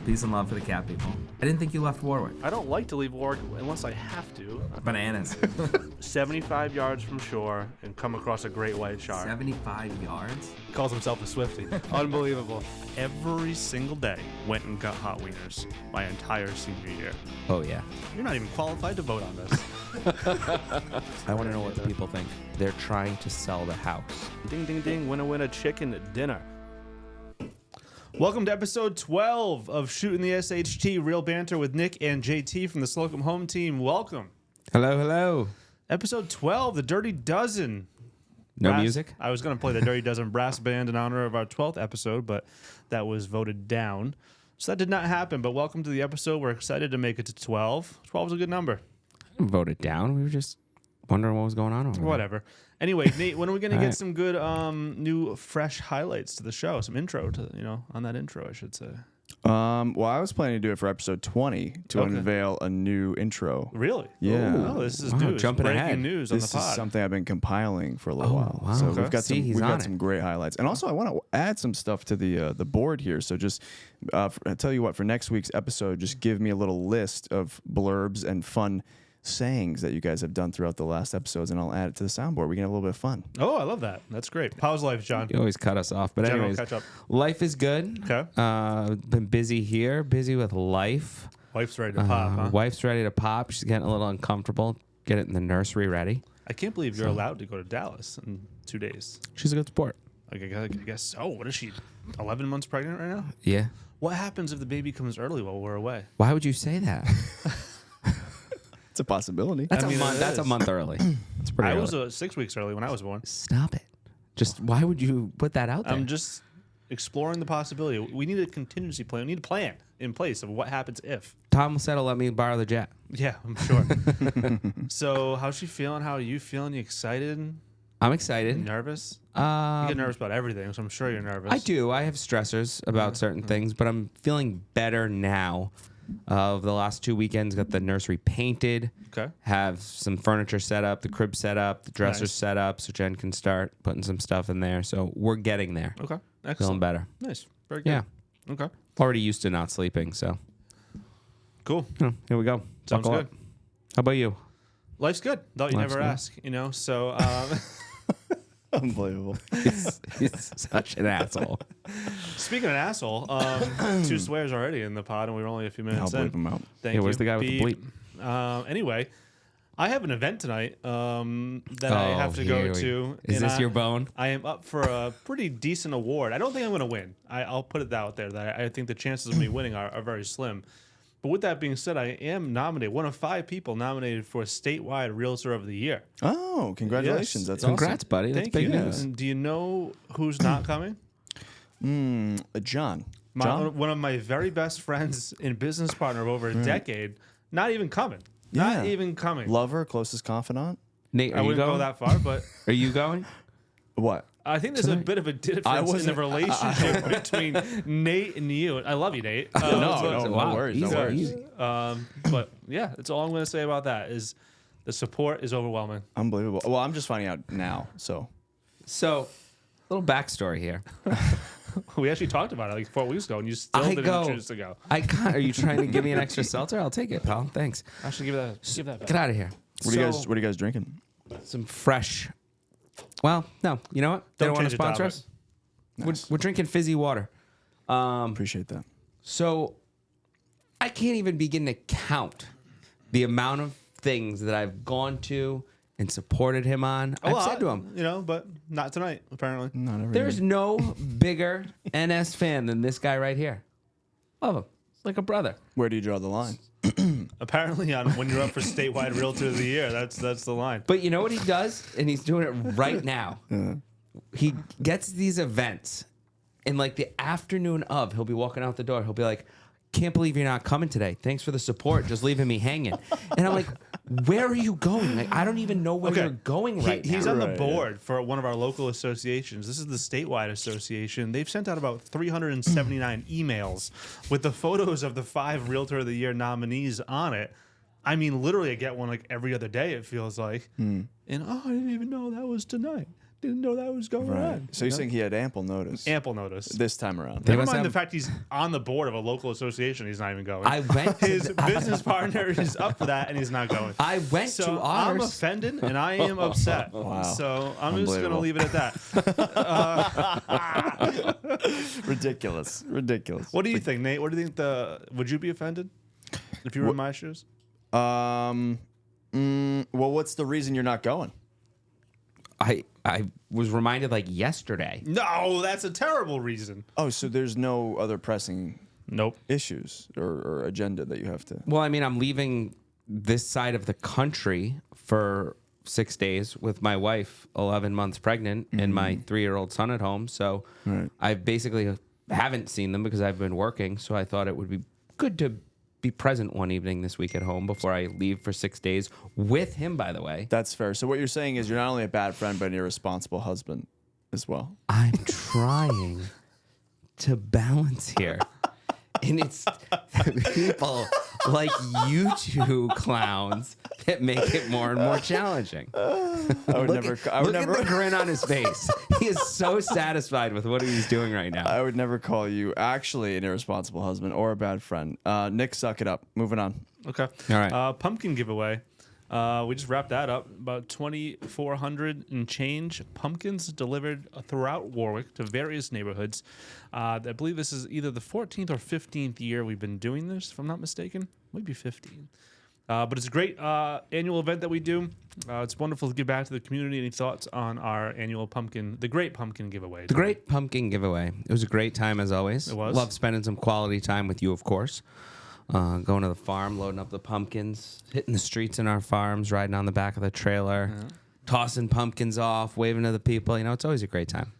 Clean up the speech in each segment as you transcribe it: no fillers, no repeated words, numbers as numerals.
Peace and love for the cat people. I didn't think you left Warwick. I don't like to leave Warwick unless I have to. Bananas. 75 yards from shore and come across a great white shark. 75 yards? He calls himself a Swiftie. Unbelievable. Every single day went and got hot wieners my entire senior year. Oh, yeah. You're not even qualified to vote on this. I want to know what the people think. They're trying to sell the house. Ding, ding, ding. Win a chicken dinner. Welcome to episode 12 of Shootin' the SHT, real banter with Nick and JT from the Slocum home team. Welcome. Hello, hello. Episode 12, the Dirty Dozen. No music? I was going to play the Dirty Dozen brass band in honor of our 12th episode, but that was voted down. So that did not happen, but welcome to the episode. We're excited to make it to 12. 12 is a good number. Voted down. We were just wondering what was going on over there. Whatever. Anyway, Nate, when are we going to get right. some good new fresh highlights to the show? Some intro to, on that intro, I should say. Well, I was planning to do it for episode 20 to unveil a new intro. Really? Yeah. Oh, this is Wow, news. jumping Breaking ahead. news on This the is pod. something I've been compiling for a little while. wow. So Okay. we've got See, he's on it. some great highlights. And also I want to add some stuff to the board here. So just I tell you what, for next week's episode, just give me a little list of blurbs and fun sayings that you guys have done throughout the last episodes, and I'll add it to the soundboard. We can have a little bit of fun. Oh, I love that. That's great. How's life, John? You always cut us off. But General anyways, catch up. life is good. Okay. Been busy here, busy with life. Wife's ready to pop, huh? Wife's ready to pop. She's getting a little uncomfortable. Get it in the nursery ready. I can't believe you're allowed to go to Dallas in 2 days. She's a good sport. Like, I guess so. What is she, 11 months pregnant right now? Yeah. What happens if the baby comes early while we're away? Why would you say that? It's a possibility. That's I mean, a month. it That's a is. month early. That's pretty I early. was 6 weeks early when I was born. Stop it. Just why would you put that out there? I'm just exploring the possibility. We need a contingency plan. We need a plan in place of what happens if. Tom said he'll let me borrow the jet. Yeah, I'm sure. So, how's she feeling? How are you feeling? You excited? I'm You excited. nervous? You get nervous about everything, so I'm sure you're nervous. I do. I have stressors about certain things, but I'm feeling better now. Of the last 2 weekends, got the nursery painted. Okay. Have some furniture set up, the crib set up, the dressers Nice. set up, so Jen can start putting some stuff in there. So we're getting there. Okay. Feeling Excellent. better. Nice. Very good. Yeah. Okay. Already used to not sleeping, so Cool. here we go. Sounds Buckle good. up. How about you? Life's good. Thought you Life's never good. ask, So, Unbelievable. He's such an asshole. speaking of asshole, 2 swears already in the pod, and we were only a few I'll minutes bleep in. them out. Thank Yeah, you. where's the guy with the bleep? Anyway, I have an event tonight that I have to go to. Is and this your bone? I am up for a pretty decent award. I don't think I'm going to win. I'll put it out there that I think the chances of me winning are very slim. But with that being said, I am nominated, one of 5 people nominated for statewide Realtor of the Year. Oh, congratulations. Yes. That's Congrats, buddy. That's Thank big you. news. And do you know who's not coming? awesome. John. One of my very best friends and business partner of over a decade, not even coming. Yeah. Not even coming. Lover, closest confidant. Nate, I are you wouldn't go going? that far, but Are you going? What? I think there's a bit of a difference in the wasn't- relationship between Nate and you. I love you, Nate. No worries. No Easy, worries. easy. But yeah, that's all I'm going to say about that is the support is overwhelming. Unbelievable. Well, I'm just finding out now. So So, little backstory here. We actually talked about it like 4 weeks ago, and you still didn't choose to go. Are you trying to give me an extra seltzer? I'll take it, pal. Thanks. Actually, give that back. Get out of here. what are you guys drinking? Some fresh. Well, no. You know what? They Don't don't want to change the sponsor us. We're drinking fizzy water. Appreciate that. So I can't even begin to count the amount of things that I've gone to and supported him on. I've said to him, but not tonight, apparently. Not every there's no bigger NS fan than this guy right here. Love him. It's like a brother. Where do you draw the line? Apparently, when you're up for statewide Realtor of the Year, that's the line. But you know what he does? And he's doing it right now. He gets these events, and like the afternoon of, he'll be walking out the door. He'll be like, can't believe you're not coming today. Thanks for the support. Just leaving me hanging. And I'm like, where are you going? Like, I don't even know where you're going right now. He's on the Right, board for one of our local associations. This is the statewide association. They've sent out about 379 emails with the photos of the 5 Realtor of the Year nominees on it. I mean, literally, I get one like every other day, it feels like. And, I didn't even know that was tonight. didn't know that was going on. So you're saying he had ample notice Ample notice. this time around? Never must mind the have- fact he's on the board of a local association. He's not even going. I went to His business partner is up for that, and he's not going. I went So to I'm ours. offended, and I am upset. Wow. So I'm just going to Unbelievable. leave it at that. Ridiculous. What do you think, Nate? What do you think? Would you be offended if you were in my shoes? Well, what's the reason you're not going? I was reminded like yesterday. No, that's a terrible reason. Oh, so there's no other pressing Nope. issues or agenda that you have to. Well, I mean, I'm leaving this side of the country for 6 days with my wife, 11 months pregnant, and my 3-year-old son at home. So I basically haven't seen them because I've been working. So I thought it would be good to be present one evening this week at home before I leave for 6 days with him, by the way. That's fair. So what you're saying is you're not only a bad friend, but an irresponsible husband as well. I'm trying to balance here. And it's people like you two clowns that make it more and more challenging. I would Look never. at, I would look at never. the grin on his face. He is so satisfied with what he's doing right now. I would never call you actually an irresponsible husband or a bad friend. Nick, suck it up. Moving on. Okay. All right. Pumpkin giveaway. We just wrapped that up. About 2,400 and change pumpkins delivered throughout Warwick to various neighborhoods. I believe this is either the 14th or 15th year we've been doing this, if I'm not mistaken. Maybe 15. But it's a great annual event that we do. It's wonderful to give back to the community. Any thoughts on our annual the Great Pumpkin Giveaway? The Great Pumpkin Giveaway. It was a great time as always. It was. Love spending some quality time with you, of course. Going to the farm, loading up the pumpkins, hitting the streets in our farms, riding on the back of the trailer, tossing pumpkins off, waving to the people. You know, it's always a great time.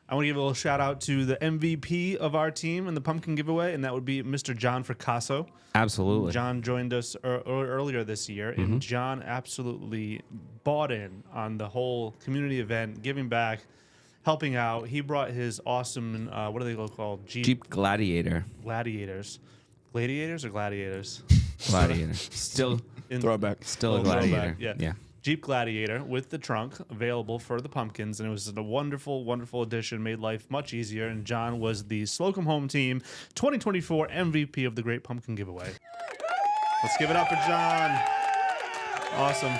I want to give a little shout out to the MVP of our team in the pumpkin giveaway, and that would be Mr. John Fracasso. Absolutely. John joined us earlier this year, and John absolutely bought in on the whole community event, giving back, helping out. He brought his awesome, what are they called? Jeep Gladiator. Gladiators. Gladiators or gladiators? Gladiator. Still Throwback. Still a Oh, throwback, gladiator. yeah. Jeep Gladiator with the trunk available for the pumpkins, and it was a wonderful, wonderful addition, made life much easier, and John was the Slocum Home Team 2024 MVP of the Great Pumpkin Giveaway. Let's give it up for John. Awesome.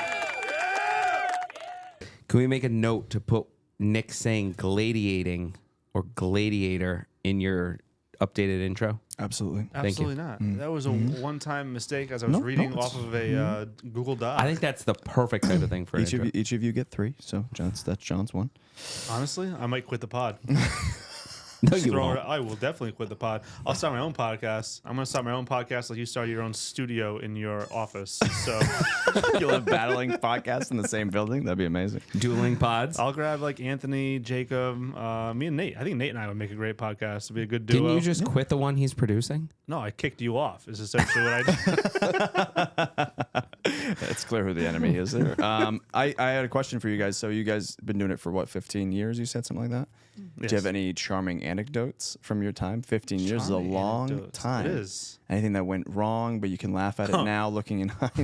Can we make a note to put Nick saying gladiating or gladiator in your updated intro? Absolutely. Absolutely not. That was a one-time mistake as I was reading off of a Google Doc. I think that's the perfect type of thing for an intro. Each of you get 3. So that's John's one. Honestly, I might quit the pod. No, you Throw it- won't. I will definitely quit the pod. I'll start my own podcast. I'm going to start my own podcast like you started your own studio in your office. So You'll have battling podcasts in the same building. That'd be amazing. Dueling pods. I'll grab like Anthony, Jacob, me and Nate. I think Nate and I would make a great podcast. It'd be a good duo. Didn't you just quit the one he's producing? No, I kicked you off. Is essentially what I did. It's clear who the enemy is there. I had a question for you guys. So you guys been doing it for what, 15 years? You said something like that? Do you Yes. have any charming anecdotes from your time? 15 years is a Charming long anecdotes. time. It is. Anything that went wrong, but you can laugh at it now, looking back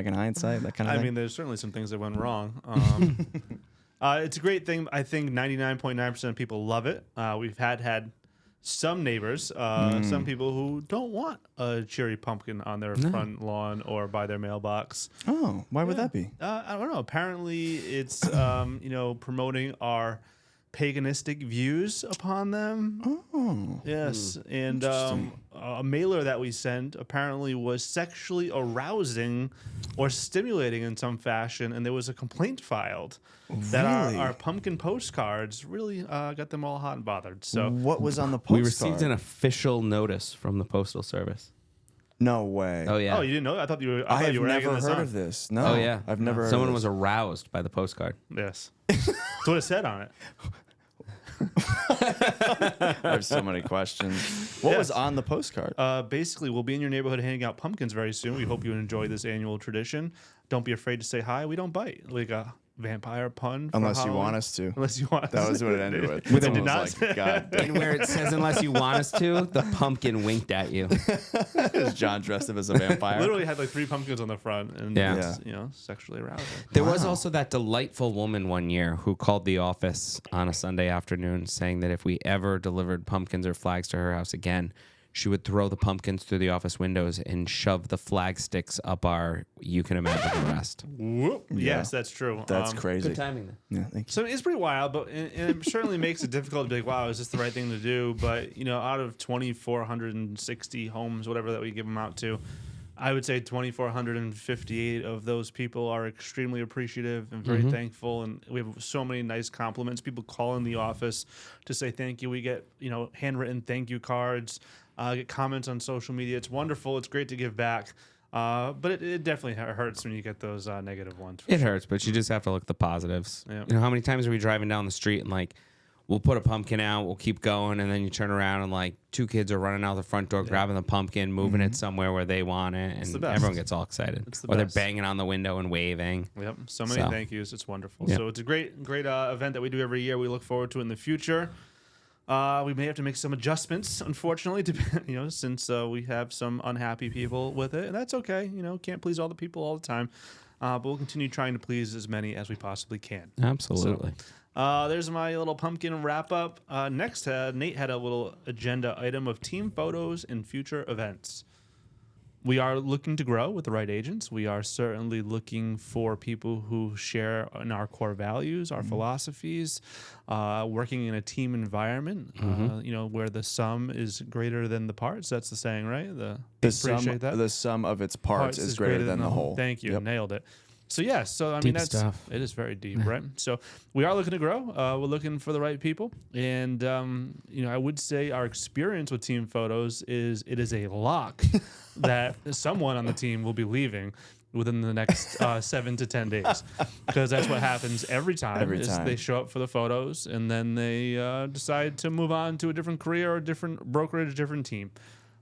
in hindsight, that kind of I thing. mean, there's certainly some things that went wrong. It's a great thing. I think 99.9% of people love it. We've had some neighbors, some people who don't want a cherry pumpkin on their front lawn or by their mailbox. Oh, why would that be? I don't know. Apparently, it's promoting our paganistic views upon them. Oh, Yes, and a mailer that we sent apparently was sexually arousing or stimulating in some fashion, and there was a complaint filed that Really? our pumpkin postcards really got them all hot and bothered. So what was on the postcard? We received an official notice from the Postal Service. No way. Oh, yeah. Oh, you didn't know? I thought you were. I thought have you were egging never this heard on. of this. No. Oh, yeah. I've never heard Someone of was this. aroused by the postcard. Yes, that's what it said on it. I have so many questions. What was Yes. on the postcard? Basically, we'll be in your neighborhood handing out pumpkins very soon. We hope you enjoy this annual tradition. Don't be afraid to say hi. We don't bite. Like vampire pun. For Unless you Halloween. want us to. Unless you want. That was what it ended with. With Someone did not. was like, God damn. And where it says unless you want us to, the pumpkin winked at you. Is John dressed up as a vampire? Literally had like 3 pumpkins on the front, and Yeah. it's, sexually arousing. There was also that delightful woman one year who called the office on a Sunday afternoon saying that if we ever delivered pumpkins or flags to her house again, she would throw the pumpkins through the office windows and shove the flag sticks up our you can imagine the rest. Whoop. Yeah. Yes, that's true. That's crazy. Good timing then. Yeah, thank you. So it's pretty wild, but and it certainly makes it difficult to be like, wow, is this the right thing to do? But out of 2,460 homes, whatever that we give them out to, I would say 2,458 of those people are extremely appreciative and very thankful, and we have so many nice compliments. People call in the office to say thank you. We get handwritten thank you cards, get comments on social media. It's wonderful. It's great to give back. But it definitely hurts when you get those negative ones. It hurts, but you just have to look at the positives. Yeah. How many times are we driving down the street and like we'll put a pumpkin out, we'll keep going, and then you turn around and like 2 kids are running out the front door, grabbing the pumpkin, moving it somewhere where they want it, the and best. everyone gets all excited. It's the Or best. they're banging on the window and waving. Yep. So many So. thank yous. It's wonderful. Yeah. So it's a great event that we do every year. We look forward to it in the future. We may have to make some adjustments, unfortunately, since we have some unhappy people with it, and that's okay. Can't please all the people all the time, but we'll continue trying to please as many as we possibly can. Absolutely. There's my little pumpkin wrap up. Next, Nate had a little agenda item of team photos and future events. We are looking to grow with the right agents. We are certainly looking for people who share in our core values, our philosophies, working in a team environment, where the sum is greater than the parts. That's the saying, right? The sum of its parts is greater than the whole. Thank you. Yep. Nailed it. So yeah, I mean Deep that's stuff. it is very deep, right? So we are looking to grow. We're looking for the right people, and I would say our experience with team photos is it is a lock that someone on the team will be leaving within the next 7 to 10 days, because that's what happens every time. Every time. They show up for the photos and then they decide to move on to a different career or a different brokerage, different team.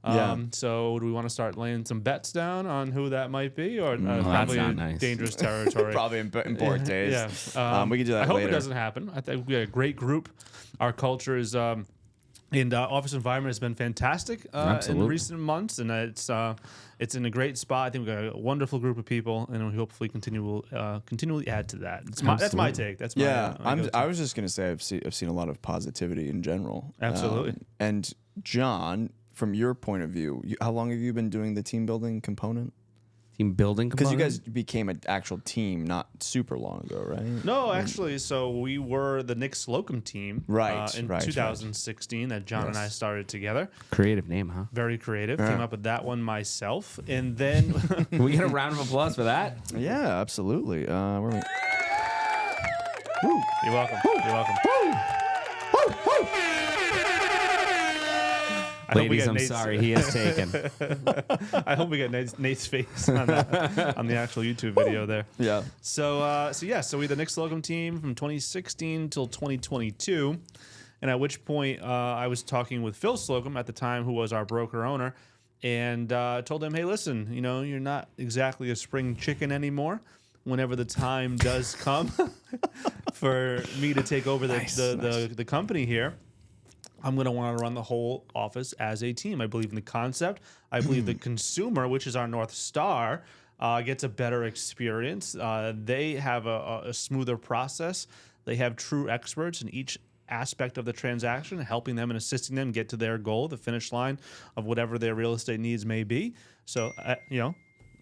Yeah. So do we want to start laying some bets down on who that might be, or probably not nice. dangerous territory? Probably in poor taste. Yeah. We can do that I hope later. it doesn't happen. I think we got a great group. Our culture is and office environment has been fantastic in Absolutely. recent months, and it's in a great spot. I think we've got a wonderful group of people, and we hopefully continually add to that. That's my take. That's my Yeah, my go-to. I was just gonna say I've seen a lot of positivity in general. Absolutely. And John, from your point of view, how long have you been doing the team building component? Team building Because you component? guys became an actual team not super long ago, right? No, actually, so we were the Nick Slocum team Right, in right. 2016 that John and I started together. Creative name, huh? Very creative. Came up with that one myself. And then Can we get a round of applause for that? Yeah, absolutely. Where are we? You're welcome. You're welcome. I hope we Ladies, get I'm Nate's- sorry. He is taken. I hope we get Nate's face on the actual YouTube video there. Yeah. So we the Nick Slocum team from 2016 till 2022, and at which point I was talking with Phil Slocum at the time, who was our broker owner, and told him, hey, listen, you're not exactly a spring chicken anymore. Whenever the time does come for me to take over the company here, I'm going to want to run the whole office as a team. I believe in the concept. I believe the consumer, which is our North Star, gets a better experience. They have a smoother process. They have true experts in each aspect of the transaction, helping them and assisting them get to their goal, the finish line of whatever their real estate needs may be. So,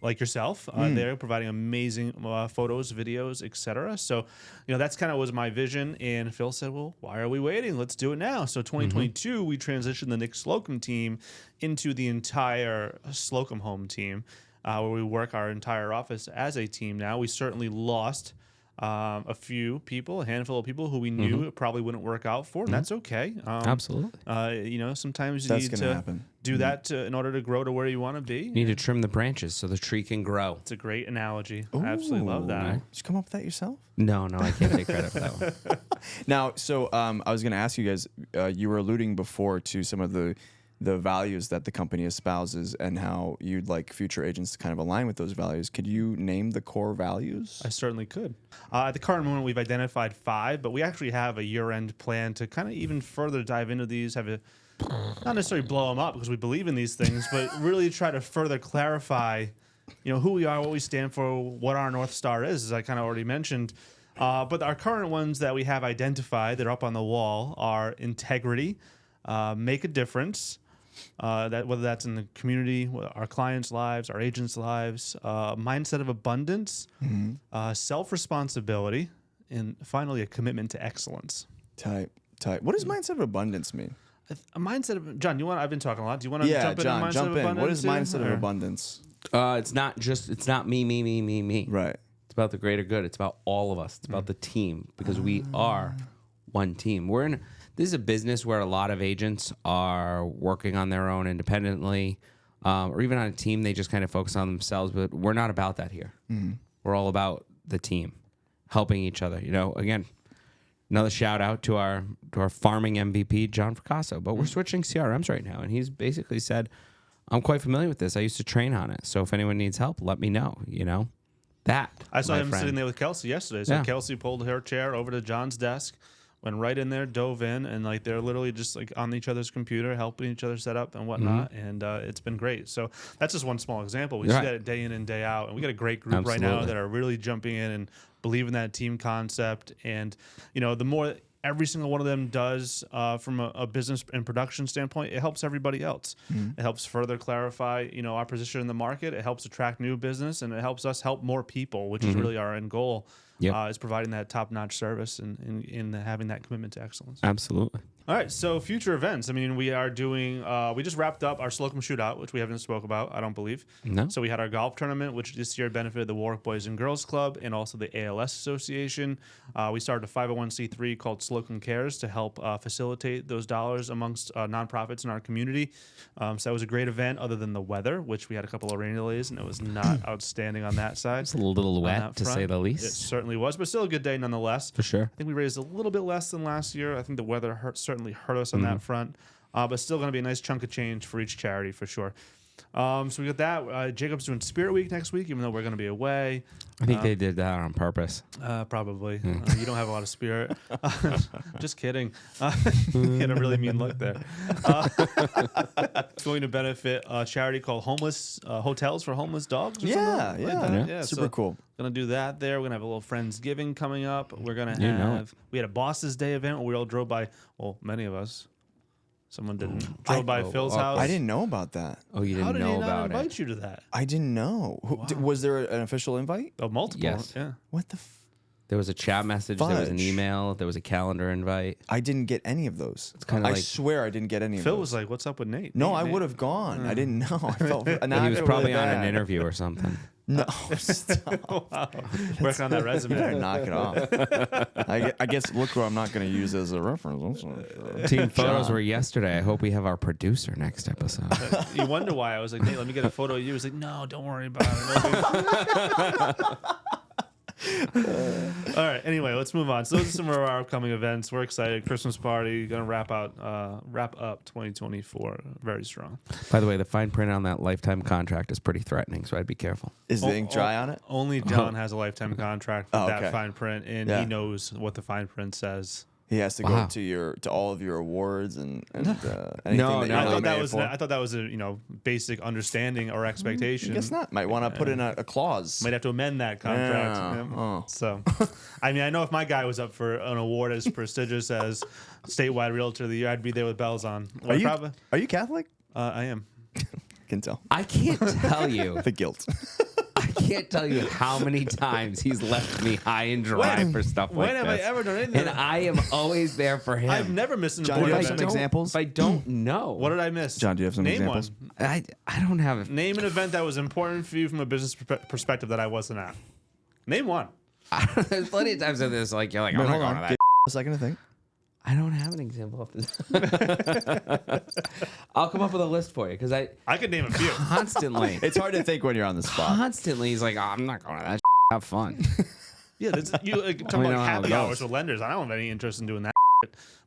like yourself, they're providing amazing photos, videos, etc. So, that's kind of was my vision. And Phil said, well, why are we waiting? Let's do it now. So 2022, we transitioned the Nick Slocum team into the entire Slocum home team, where we work our entire office as a team now. We certainly lost a few people, a handful of people who we knew it probably wouldn't work out for, and that's okay. Absolutely. Sometimes you That's need gonna to happen. do that in order to grow to where you want to be. You need to trim the branches so the tree can grow. It's a great analogy. I absolutely love that. Did you come up with that yourself? No, I can't take credit for that one. Now, so I was going to ask you guys. You were alluding before to some of the the values that the company espouses and how you'd like future agents to kind of align with those values. Could you name the core values? I certainly could. At the current moment, we've identified 5, but we actually have a year-end plan to kind of even further dive into these, not necessarily blow them up because we believe in these things, but really try to further clarify, who we are, what we stand for, what our North Star is, as I kind of already mentioned. But our current ones that we have identified that are up on the wall are integrity, make a difference, whether that's in the community, our clients' lives, our agents' lives, mindset of abundance, self-responsibility, and finally a commitment to excellence. Tight. What does mindset of abundance mean? A mindset of John. I've been talking a lot. Do you want to jump John, in? Mindset jump of in. abundance What is too, mindset of or? abundance? It's not me. Right. It's about the greater good. It's about all of us. It's about the team because we are one team. This is a business where a lot of agents are working on their own independently, or even on a team. They just kind of focus on themselves, but we're not about that here. We're all about the team, helping each other. Again, another shout out to our farming MVP, John Fracasso. But we're switching CRMs right now, and he's basically said, I'm quite familiar with this. I used to train on it. So if anyone needs help, let me know, That, I saw my him friend. sitting there with Kelsey yesterday. So Yeah. Kelsey pulled her chair over to John's desk, went right in there, dove in, and they're literally just on each other's computer, helping each other set up and whatnot. And it's been great. So that's just one small example. We see Right. that day in and day out, and we got a great group right now Absolutely. that are really jumping in and believe in that team concept. And the more every single one of them does from a business and production standpoint, it helps everybody else. It helps further clarify, our position in the market. It helps attract new business, and it helps us help more people, which is really our end goal. Yep. Is providing that top-notch service and in having that commitment to excellence. Absolutely. All right, so future events. I mean, we are doing. We just wrapped up our Slocum Shootout, which we haven't spoke about, I don't believe. No. So we had our golf tournament, which this year benefited the Warwick Boys and Girls Club and also the ALS Association. We started a 501c3 called Slocum Cares to help facilitate those dollars amongst nonprofits in our community. So that was a great event, other than the weather, which we had a couple of rain delays, and it was not outstanding on that side. It's a little on wet, that to front. say the It least. certainly was, but still a good day nonetheless. For sure. I think we raised a little bit less than last year. I think the weather certainly hurt us on that front, but still going to be a nice chunk of change for each charity for sure. So we got that. Jacob's doing Spirit Week next week, even though we're going to be away. I think they did that on purpose. Probably. You don't have a lot of spirit. Just kidding. You had a really mean look there. It's going to benefit a charity called Homeless Hotels for Homeless Dogs. Or something like that. Yeah. Super cool. Gonna do that there. We're gonna have a little Friendsgiving coming up. We're gonna You know have. We had a Bosses Day event where we all drove by. Well, many of us. Someone didn't. Drove by Phil's house. I didn't know about that. Oh, you How didn't did he know not about invite it. you to that? I didn't know. Was there an official invite? Oh, multiple. Yes. Yeah. What the? There was a chat message. There was an Fudge. email. There was a calendar invite. I didn't get any of those. It's kinda I like- swear I didn't get any of Phil those. was like, "What's up with Nate?" No, Nate, I Nate. would have gone. I didn't know. I felt. Now He I was feel probably really on an bad. interview or something. No, stop. Wow. Work on that You better resume. knock it off. I guess look who I'm not going to use as a reference. Team photos were yesterday. I hope we have our producer next episode. You wonder why I was like, "Nate, let me get a photo of you." He was like, "No, don't worry about it." All right. Anyway, let's move on. So those are some of our upcoming events. We're excited. Christmas party. Gonna wrap up 2024 very strong. By the way, the fine print on that lifetime contract is pretty threatening, so I'd be careful. Is the ink dry on it? Only John has a lifetime contract with Oh, that okay. fine print, and Yeah. he knows what the fine print says. He has to Wow. go to all of your awards and anything No, that no, you're I thought that nominated was for. I thought that was a basic understanding or expectation. I guess not. Might want to put in a clause. Might have to amend that contract. Yeah. Yeah. Oh. So, I mean, I know if my guy was up for an award as prestigious as statewide realtor of the year, I'd be there with bells on. Are you Probably, Catholic? I am. Can tell. I can't tell you. The guilt. I can't tell you how many times he's left me high and dry for stuff like When have I this. ever done anything? And I am always there for him. I've never missed an John, do you important have some event. examples? If I don't know, What did I miss? John, do you have some Name examples? one. I don't have. Name an event that was important for you from a business perspective that I wasn't at. Name one. There's plenty of times of this, like you're like, I'm Wait, not hold going on. to that. Give a second to think. I don't have an example of this. I'll come up with a list for you because I I could name a few. constantly, It's hard to think when you're on the spot. constantly, he's like, oh, I'm not going to that. Have fun. Yeah, you talking I know about how it happy hours goes. with lenders. I don't have any interest in doing that.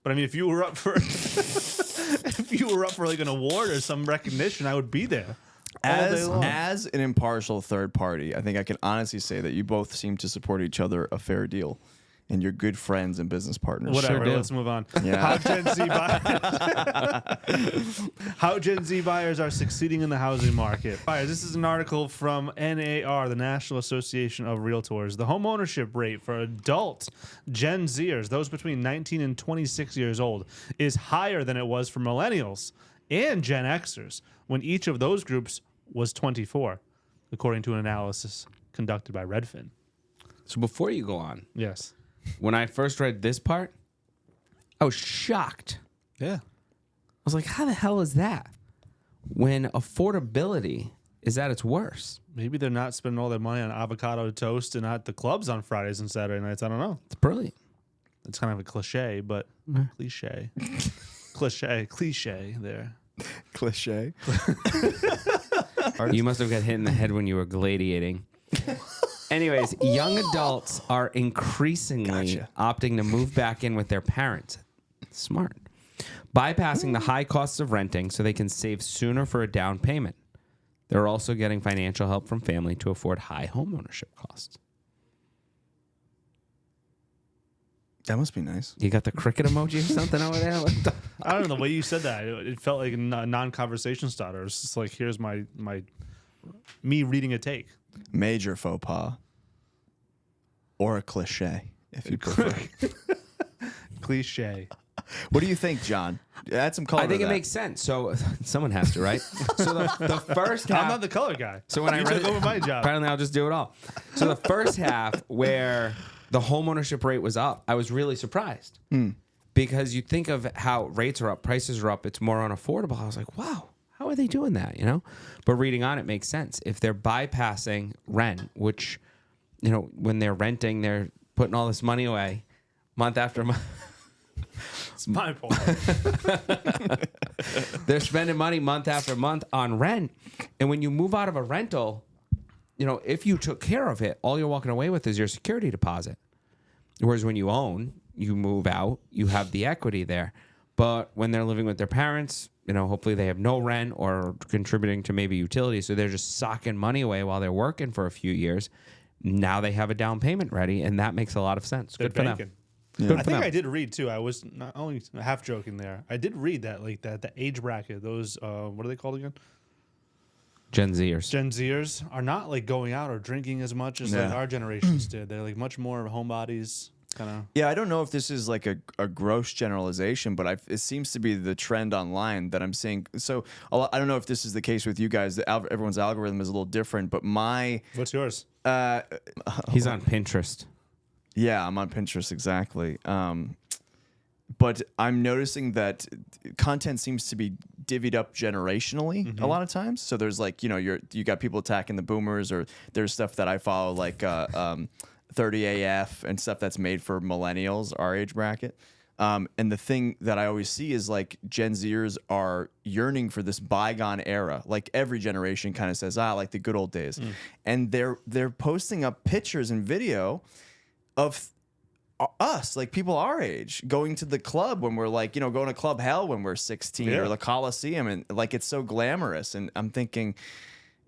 But I mean, if you were up for, if if you were up for like an award or some recognition, I would be there. All day long. As an impartial third party, I think I can honestly say that you both seem to support each other a fair deal, and you're good friends and business partners. Whatever. do. Let's move on. Yeah. How Gen Z buyers are succeeding in the housing market. Buyers, this is an article from NAR, the National Association of Realtors. The home ownership rate for adult Gen Zers, those between 19 and 26 years old, is higher than it was for millennials and Gen Xers when each of those groups was 24, according to an analysis conducted by Redfin. So before you go on, Yes. when I first read this part, I was shocked. Yeah. I was like, how the hell is that? When affordability is at its worst. Maybe they're not spending all their money on avocado toast and at the clubs on Fridays and Saturday nights. I don't know. It's brilliant. It's kind of a cliche, but cliche. Cliche there. Cliche. You must have got hit in the head when you were gladiating. Anyways, young adults are increasingly opting to move back in with their parents. Smart. Bypassing the high costs of renting so they can save sooner for a down payment. They're also getting financial help from family to afford high home ownership costs. That must be nice. You got the cricket emoji or something over there? What the- I don't know. The way you said that, it felt like a non-conversation starter. It's just like, here's me reading a take. Major faux pas. Or a cliche, if you prefer. Cliche. What do you think, John? Add some color I think to it that. makes sense. So someone has to, right? So the first half. I'm not the color guy. So when you I read took over my job. apparently I'll just do it all. So the first half where the home ownership rate was up, I was really surprised because you think of how rates are up, prices are up, it's more unaffordable. I was like, wow, how are they doing that? You know, but reading on it makes sense. If they're bypassing rent, which, you know, when they're renting, they're putting all this money away month after month. It's my fault. They're spending money month after month on rent. And when you move out of a rental, you know, if you took care of it, all you're walking away with is your security deposit. Whereas when you own, you move out, you have the equity there. But when they're living with their parents, you know, hopefully they have no rent or contributing to maybe utilities. So they're just socking money away while they're working for a few years. Now they have a down payment ready, and that makes a lot of sense. They're Good for them. banking. Good I for think them. I did read too. I was not only half joking there. I did read that like that the age bracket, those what are they called again? Gen Zers. Gen Zers are not like going out or drinking as much as like Yeah. our generations did. They're like much more homebodies, kind of. Yeah, I don't know if this is like a gross generalization, but it seems to be the trend online that I'm seeing. So I don't know if this is the case with you guys. Everyone's algorithm is a little different, but What's yours? He's on Pinterest. Yeah, I'm on Pinterest, exactly. But I'm noticing that content seems to be divvied up generationally a lot of times. So there's like, you know, you got people attacking the boomers, or there's stuff that I follow like 30AF and stuff that's made for millennials, our age bracket. And the thing that I always see is like Gen Zers are yearning for this bygone era. Like every generation kind of says, like the good old days. And they're posting up pictures and video of us, like people our age, going to the club when we're like, you know, going to Club Hell when we're 16 or the Coliseum, and like it's so glamorous. And I'm thinking,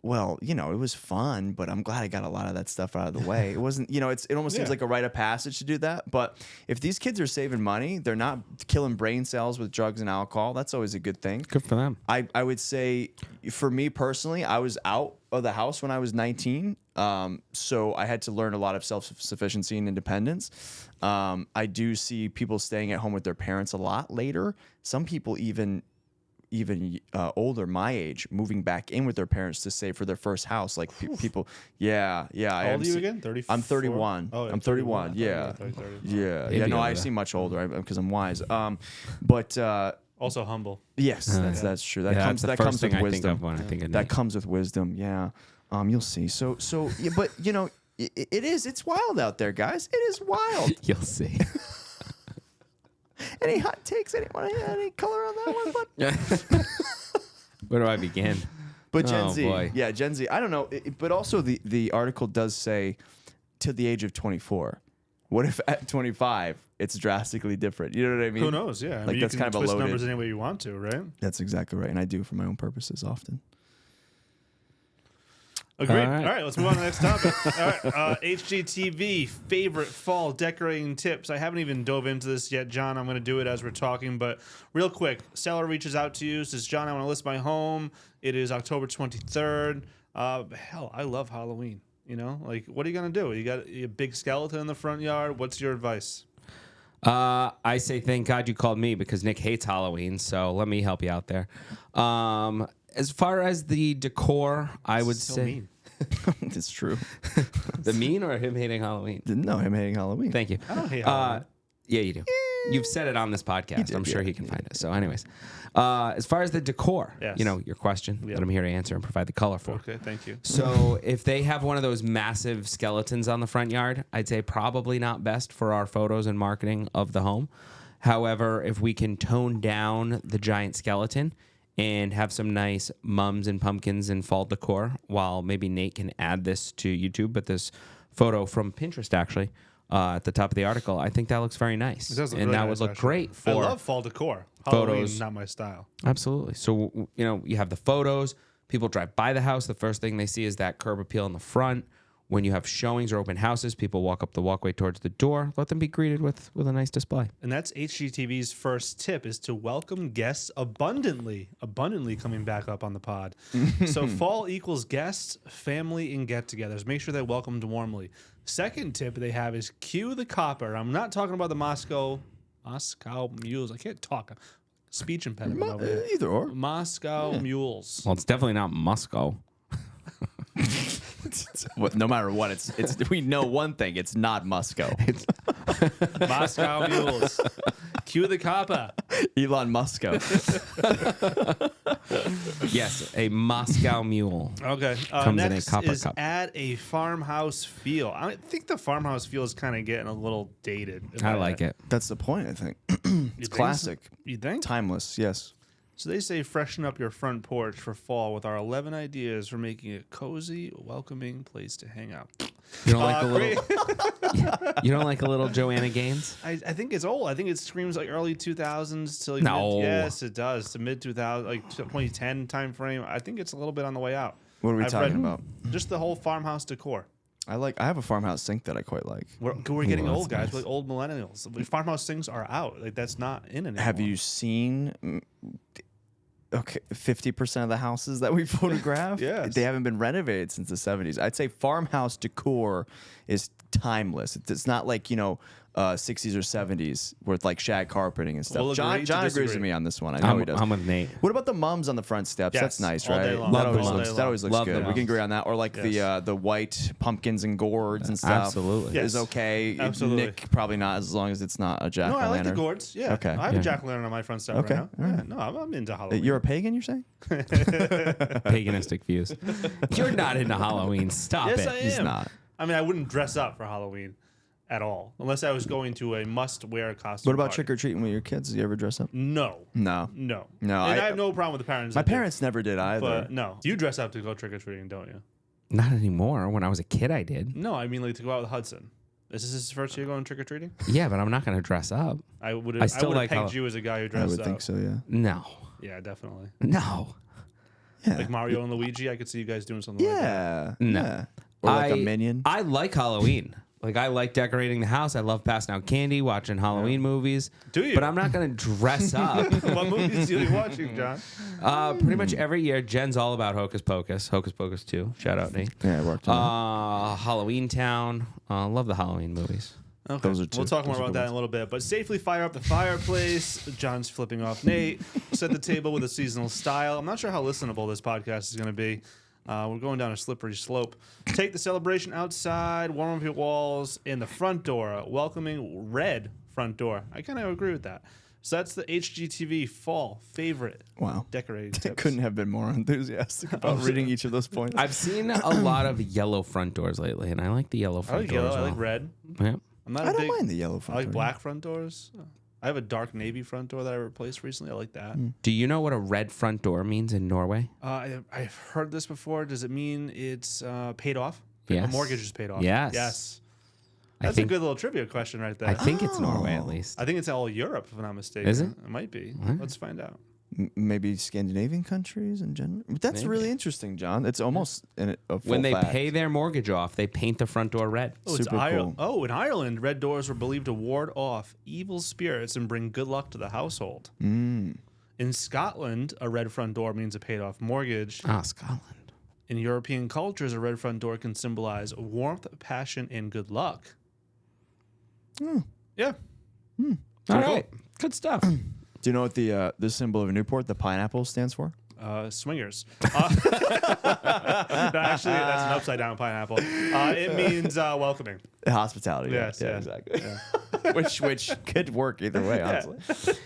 well, you know, it was fun, but I'm glad I got a lot of that stuff out of the way. It wasn't, you know, it almost seems like a rite of passage to do that. But if these kids are saving money, they're not killing brain cells with drugs and alcohol. That's always a good thing. Good for them. I would say for me personally, I was out of the house when I was 19. So I had to learn a lot of self-sufficiency and independence. I do see people staying at home with their parents a lot later. Some people even older, my age, moving back in with their parents to save for their first house. Like people, yeah. How old are you again? 34? I'm 31. Oh, I'm 31. Yeah. Yeah. Maybe No, I older. seem much older because I'm wise. But Also humble. yes, that's true. That Yeah, comes that's the first with thing I think wisdom. of when I think of That Nate. comes with wisdom. Yeah. You'll see. So yeah, but you know, it's wild out there, guys. It is wild. You'll see. Any hot takes? Any color on that one? But, Where do I begin? but Gen Oh, Z, boy. yeah, Gen Z. I don't know, but also the article does say to the age of 24, What if at 25 it's drastically different? You know what I mean? Who knows? Yeah, I Like mean, that's you can kind of a twist loaded. numbers any way you want to, right? That's exactly right, and I do for my own purposes often. Agreed. All right. All right, let's move on to the next topic. All right, HGTV favorite fall decorating tips. I haven't even dove into this yet, John. I'm going to do it as we're talking, but real quick, seller reaches out to you, says, John, I want to list my home. It is October 23rd. Hell, I love Halloween. You know, like, what are you going to do? You got a big skeleton in the front yard. What's your advice? I say thank God you called me because Nick hates Halloween, so let me help you out there. As far as the decor, I would So say mean. It's true. the mean or him hating Halloween. No, him hating Halloween. Thank you. I don't hate Halloween. Yeah, you do. You've said it on this podcast. did, I'm sure yeah. he can find it. So, anyways, as far as the decor, Yes. you know, your question Yeah. that I'm here to answer and provide the color for. Okay, thank you. So, if they have one of those massive skeletons on the front yard, I'd say probably not best for our photos and marketing of the home. However, if we can tone down the giant skeleton and have some nice mums and pumpkins and fall decor, while maybe Nate can add this to YouTube, but this photo from Pinterest actually at the top of the article, I think that looks very nice. It does look and really that nice, would look actually. great for I love fall decor. photos. Halloween, not my style. Absolutely. So, you know, you have the photos. People drive by the house. The first thing they see is that curb appeal in the front. When you have showings or open houses, people walk up the walkway towards the door. Let them be greeted with a nice display. And that's HGTV's first tip is to welcome guests abundantly coming back up on the pod. So fall equals guests, family, and get-togethers. Make sure they're welcomed warmly. Second tip they have is cue the copper. I'm not talking about the Moscow mules. I can't talk. Speech impediment over here. Either or. Moscow mules. Well, it's definitely not Moscow. No matter what, it's. We know one thing: it's not Musco. Moscow mules. Cue the copper. Elon Musco. Yes, a Moscow mule. Okay. Comes in a Next copper is cup. add a farmhouse feel. I think the farmhouse feel is kind of getting a little dated. I like it. That's the point. I think You it's think so? classic, You think? timeless. Yes. So they say freshen up your front porch for fall with our 11 ideas for making it a cozy, welcoming place to hang out. You don't like a Great. little. You don't like a little Joanna Gaines? I think it's old. I think it screams like early 2000s to like No. yes, it does to mid 2000 like 2010 time frame. I think it's a little bit on the way out. What are we I've talking read about? Just the whole farmhouse decor. I have a farmhouse sink that I quite like. We're getting that's old, guys. nice. We're like old millennials. Farmhouse things are out. Like that's not in anymore. Have you seen? Okay, 50% of the houses that we photograph, Yes. they haven't been renovated since the 70s. I'd say farmhouse decor is timeless. It's not like 60s or 70s with like shag carpeting and stuff. We'll agree to John agrees disagree. with me on this one. I know he does. I'm with Nate. What about the mums on the front steps? Yes, That's nice, all right? day long. Love That the always mums. looks Love the good. We can mums. agree on that. Or like Yes. the white pumpkins and gourds and stuff. Absolutely. Yes. Is okay. Absolutely. Nick probably not, as long as it's not a jack No, o' I like the lantern. gourds. Yeah. Okay. I have Yeah. a jack-o'-lantern on my front step Okay, right now. Yeah. No, I'm into Halloween. You're a pagan, you're saying? Paganistic views. You're not into Halloween. Stop yes, it. I am. He's not. I mean, I wouldn't dress up for Halloween at all, unless I was going to a must-wear costume. What about party. trick or treating with your kids? Do you ever dress up? No. No. No. No, And I- I have no problem with the parents. My that do, parents never did either. But no. You dress up to go trick-or-treating, don't you? Not anymore. When I was a kid, I did. No, I mean like to go out with Hudson. Is this his first year going trick-or-treating? Yeah, but I'm not going to dress up. I would I have still like pegged Hall- you as a guy who I dressed would up. think so, yeah. No. Yeah, definitely. No. Yeah. Like Mario and Luigi, I could see you guys doing something like that. Yeah. No. Yeah. Or like a minion. I like Halloween. Like, I like decorating the house. I love passing out candy, watching Halloween movies. Do you? But I'm not going to dress up. What movies are you watching, John? Pretty much every year, Jen's all about Hocus Pocus. Hocus Pocus 2. Shout out, Nate. Yeah, it worked. Halloween Town. Love the Halloween movies. Okay. Those are two. We'll talk more Those are about good that in a little bit. But safely fire up the fireplace. John's flipping off Nate. Set the table with a seasonal style. I'm not sure how listenable this podcast is going to be. We're going down a slippery slope. Take the celebration outside, warm up your walls, and the front door, a welcoming red front door. I kind of agree with that. So that's the HGTV fall favorite Wow. decorating I tips. couldn't have been more enthusiastic about reading each of those points. I've seen a lot of yellow front doors lately, and I like the yellow I front like door yellow. as I well. like red. Yeah. I'm not I a don't big, mind the yellow I front like door. black front doors. I have a dark navy front door that I replaced recently. I like that. Do you know what a red front door means in Norway? I've heard this before. Does it mean it's paid off? Yes. A mortgage is paid off. Yes. Yes. That's a good little trivia question right there. I think it's Norway at least. I think it's all Europe, if I'm not mistaken. Is it? It might be. Let's find out. Maybe Scandinavian countries in general. But that's really interesting, John. It's almost a full When they fact. pay their mortgage off, they paint the front door red. Oh, it's Super Ireland. cool. Oh, in Ireland, red doors were believed to ward off evil spirits and bring good luck to the household. In Scotland, a red front door means a paid off mortgage. Ah, Scotland. In European cultures, a red front door can symbolize warmth, passion, and good luck. Yeah. All right. Good stuff. Do you know what the symbol of Newport, the pineapple, stands for? Swingers. Actually, that's an upside down pineapple. It means welcoming. Hospitality. Yes, Yeah, yeah. exactly. which could work either way, honestly.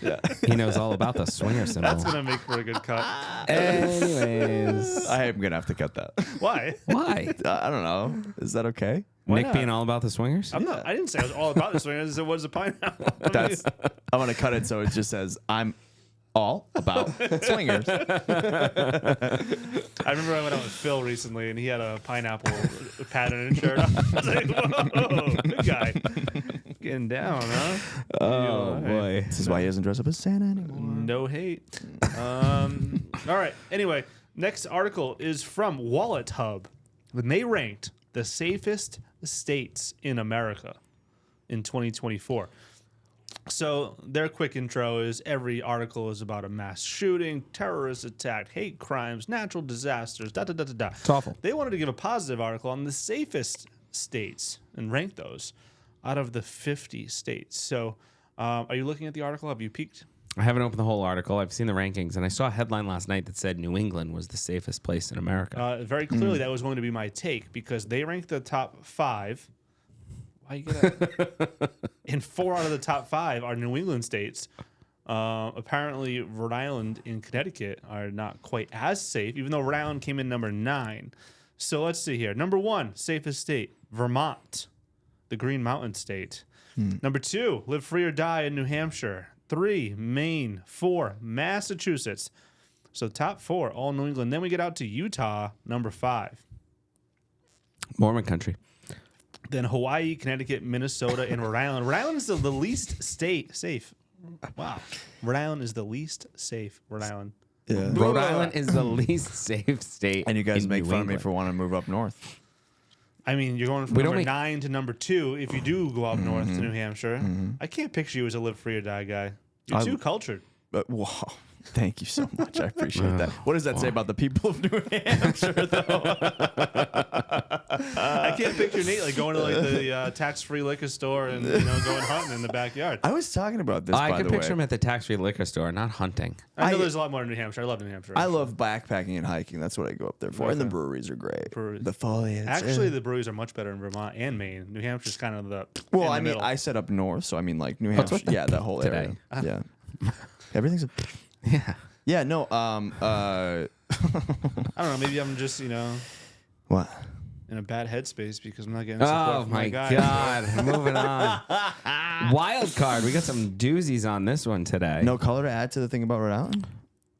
Yeah. He knows all about the swinger symbol. That's gonna make for a good cut. Anyways. I am going to have to cut that. Why? Why? I don't know. Is that okay? Nick not? being all about the swingers? I'm not. I didn't say I was all about the swingers. I said, "What is a pineapple?" I'm going to cut it so it just says, I'm all about swingers. I remember I went out with Phil recently, and he had a pineapple pattern and shirt on. I was like, "Whoa, good guy, getting down, huh?" Oh, boy. This is why he doesn't dress up as Santa anymore. No hate. All right. Anyway, next article is from Wallet Hub. When they ranked the safest states in America in 2024. So their quick intro is every article is about a mass shooting, terrorist attack, hate crimes, natural disasters, da-da-da-da-da. It's awful. They wanted to give a positive article on the safest states and rank those out of the 50 states. So are you looking at the article? Have you peeked? I haven't opened the whole article. I've seen the rankings, and I saw a headline last night that said New England was the safest place in America. Very clearly, that was going to be my take because they ranked the top 5. Why you get and 4 out of the top 5 are New England states. Apparently, Rhode Island and Connecticut are not quite as safe, even though Rhode Island came in number 9. So let's see here. Number 1, safest state, Vermont, the Green Mountain State. Number 2, live free or die in New Hampshire. 3, Maine. 4, Massachusetts. So top 4, all New England. Then we get out to Utah, number 5. Mormon country. Then Hawaii, Connecticut, Minnesota, and Rhode Island. Rhode Island is the least safe. Wow. Rhode Island is the least safe. Rhode Island. Yeah. Rhode Island is the least safe state. And you guys in make New fun of me England. for wanting to move up north. I mean, you're going from We don't number make- 9 to number 2 if you do go up north to New Hampshire. I can't picture you as a live free or die guy. You're too cultured. But wow, thank you so much. I appreciate that. What does that say about the people of New Hampshire, though? I can't picture Nate like going to like the tax-free liquor store and going hunting in the backyard. I was talking about this. I by could the picture way. him at the tax-free liquor store, not hunting. I know I- there's a lot more in New Hampshire. I love New Hampshire. I love backpacking and hiking. That's what I go up there for. And the Okay. breweries are great. Breweries. The foliage. Actually, the breweries are much better in Vermont and Maine. New Hampshire's kind of the well, in the I mean, middle. I set up north, so I mean, like New What's Hampshire. with Yeah, that whole today? area. Yeah, everything's. Yeah. Yeah, no. I don't know. Maybe I'm just What? in a bad headspace because I'm not getting support Oh from my guys. God. Moving on. Wild card. We got some doozies on this one today. No color to add to the thing about Rhode Island.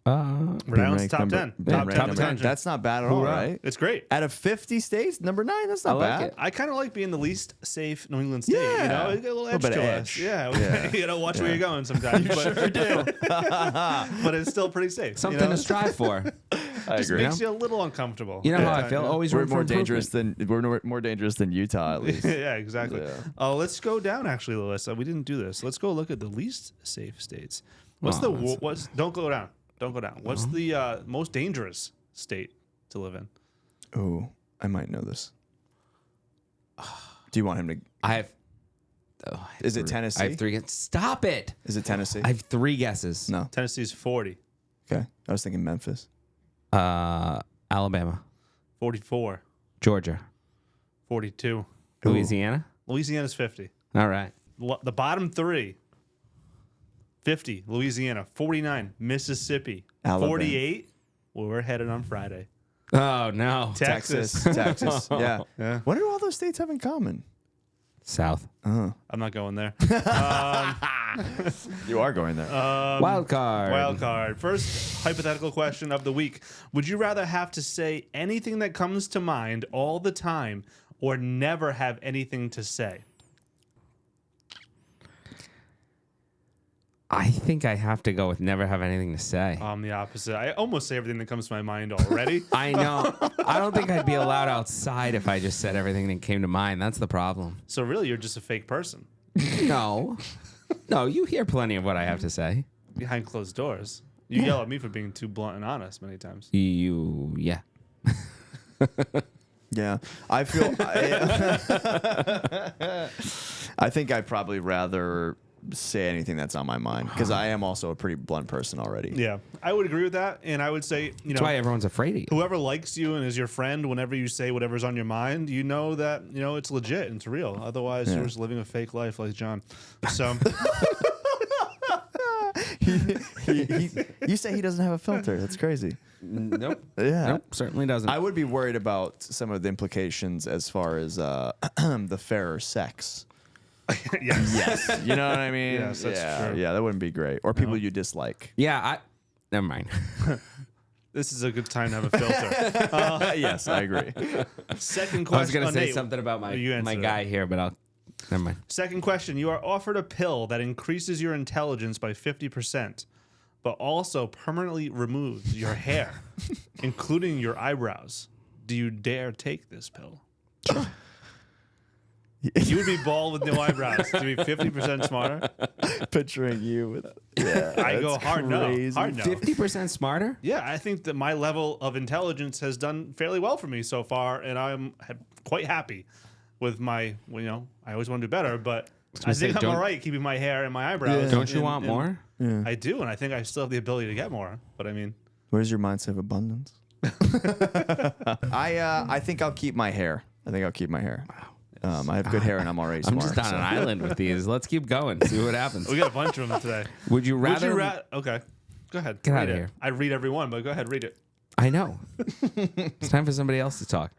Rhode Island's top 10. Being Top ranked 10. number 10. That's not bad at all, Hoorah. right? It's great. Out of 50 states, number 9. That's not I like bad. it. I kind of like being the least safe New England state. Yeah. You got a little A edge little bit to of us. edge. Yeah. You gotta watch where you're going sometimes. You sure do. But it's still pretty safe. Something to strive for. I Just agree. makes you a little uncomfortable. You know how I feel? Always We're room for more improvement. dangerous than Utah, at least. Yeah, exactly. Yeah. Let's go down actually the list. We didn't do this. Let's go look at the least safe states. What's don't go down. Don't go down. What's the most dangerous state to live in? Ooh, I might know this. Do you want him to? I have. Is it Tennessee? I have 3 guesses. Stop it. Is it Tennessee? I have 3 guesses. No. Tennessee's 40, Okay. I was thinking Memphis. Alabama, 44, Georgia, 42. Louisiana. Louisiana's 50. All right. The bottom 3. 50, Louisiana. 49, Mississippi. Alabama. 48, well, we're headed on Friday. Oh, no. Texas. Texas. Yeah. Yeah. What do all those states have in common? South. I'm not going there. You are going there. Wild card. Wild card. First hypothetical question of the week. Would you rather have to say anything that comes to mind all the time or never have anything to say? I think I have to go with never have anything to say. I'm the opposite. I almost say everything that comes to my mind already. I know. I don't think I'd be allowed outside if I just said everything that came to mind. That's the problem. So really, you're just a fake person No. No, you hear plenty of what I have to say. behind closed doors. You yell at me for being too blunt and honest many times. Yeah. Yeah, I feel. I think I'd probably rather say anything that's on my mind because I am also a pretty blunt person already. Yeah, I would agree with that, and I would say, That's why everyone's afraid of you. whoever likes you and is your friend, whenever you say whatever's on your mind, you know that it's legit and it's real. Otherwise, you're just living a fake life like John. So. You say he doesn't have a filter. That's crazy. Nope. Yeah. Nope, certainly doesn't. I would be worried about some of the implications as far as the fairer sex. Yes. Yes. You know what I mean? Yes, that's true. Yeah, that wouldn't be great. Or people you dislike. Never mind. This is a good time to have a filter. Yes, I agree. Second question. I was going to say Nate, something about you my answered guy it. here, but never mind. Second question. You are offered a pill that increases your intelligence by 50%, but also permanently removes your hair, including your eyebrows. Do you dare take this pill? You would be bald with no eyebrows to be 50% smarter. Picturing you with I go hard no. Hard no. 50% smarter? Yeah, I think that my level of intelligence has done fairly well for me so far, and I'm quite happy with my. I always want to do better, but I think I'm all right keeping my hair and my eyebrows. Don't you want more? Yeah. I do, and I think I still have the ability to get more. But I mean, Where's your mindset of abundance? I think I'll keep my hair. I have good hair and I'm already I'm smart. just on an island with these. Let's keep going. See what happens. we got a bunch of them today. Would you rather? Okay, go ahead. Get read outta it. here. I read every one, but go ahead, read it. I know. It's time for somebody else to talk.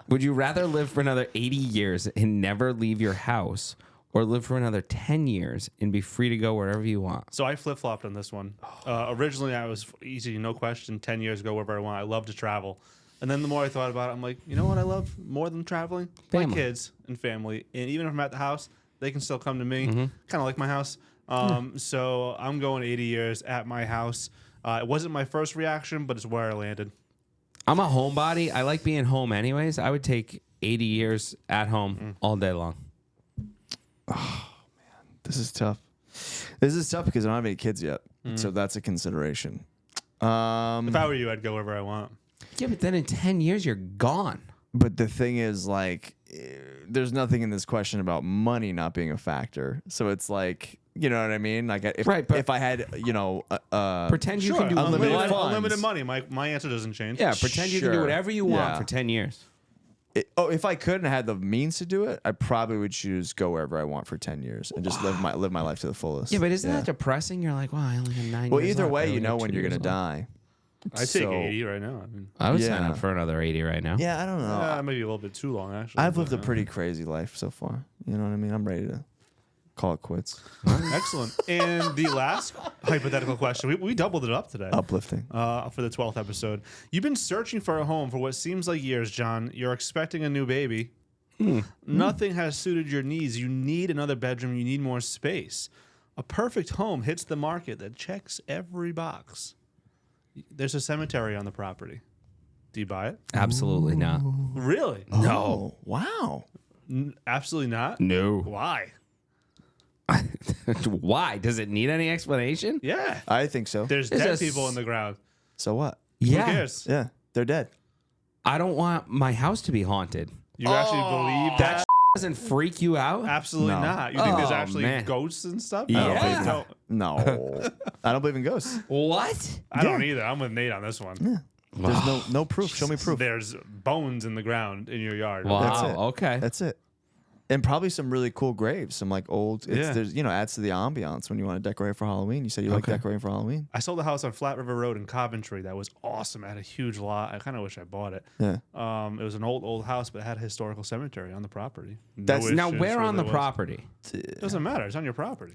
Would you rather live for another 80 years and never leave your house, or live for another 10 years and be free to go wherever you want? So I flip flopped on this one. Originally, I was easy, no question. 10 years ago, wherever I want. I love to travel. And then the more I thought about it, I'm like, you know what I love more than traveling? Family. My kids and family. And even if I'm at the house, they can still come to me, kind of like my house. So I'm going 80 years at my house. It wasn't my first reaction, but it's where I landed. I'm a homebody. I like being home anyways. I would take 80 years at home all day long. This is tough. This is tough because I don't have any kids yet, so that's a consideration. If I were you, I'd go wherever I want. Yeah, but then in 10 years, you're gone. But the thing is, like, there's nothing in this question about money not being a factor. So it's like, you know what I mean? Like, if I had, Pretend you can do unlimited what- funds. Unlimited money. My answer doesn't change. Yeah, pretend you can do Sure. whatever you want Yeah. for 10 years. If I could and had the means to do it, I probably would choose go wherever I want for 10 years and just live my life to the fullest. Yeah, but isn't that depressing? You're like, wow, I only have 9 Well, years either left. I way, only you know got when 2 you're years going to left. die. I take 80 right now. I mean, I would sign Yeah. up for another 80 right now. Yeah, I don't know. maybe a little bit too long, actually. I've lived but, a pretty crazy life so far. You know what I mean? I'm ready to call it quits. Excellent. And the last hypothetical question, we doubled it up today. Uplifting. For the 12th episode. You've been searching for a home for what seems like years, John. You're expecting a new baby. Nothing has suited your needs. You need another bedroom. You need more space. A perfect home hits the market that checks every box. There's a cemetery on the property. Do you buy it? Absolutely not. Really? No. Wow. Absolutely not? No. Why? Why? Does it need any explanation? Yeah. I think so. There's Is dead this- people in the ground. So what? Who Yeah. cares? Yeah, they're dead. I don't want my house to be haunted. You actually believe that? Doesn't freak you out? Absolutely No. not. You think there's Oh, actually man. ghosts and stuff? Yeah. I don't believe that. No. I don't believe in ghosts. What? I don't either. I'm with Nate on this one. There's no proof. Show me proof. There's bones in the ground in your yard. Wow. That's it. Okay. That's it. And probably some really cool graves. Some like old. Yeah. There's adds to the ambiance when you want to decorate for Halloween. You said you like decorating for Halloween. I sold a house on Flat River Road in Coventry that was awesome. It had a huge lot. I kind of wish I bought it. Yeah. It was an old house, but it had a historical cemetery on the property. That's- Now, issues where on the there was. property? It doesn't matter. It's on your property.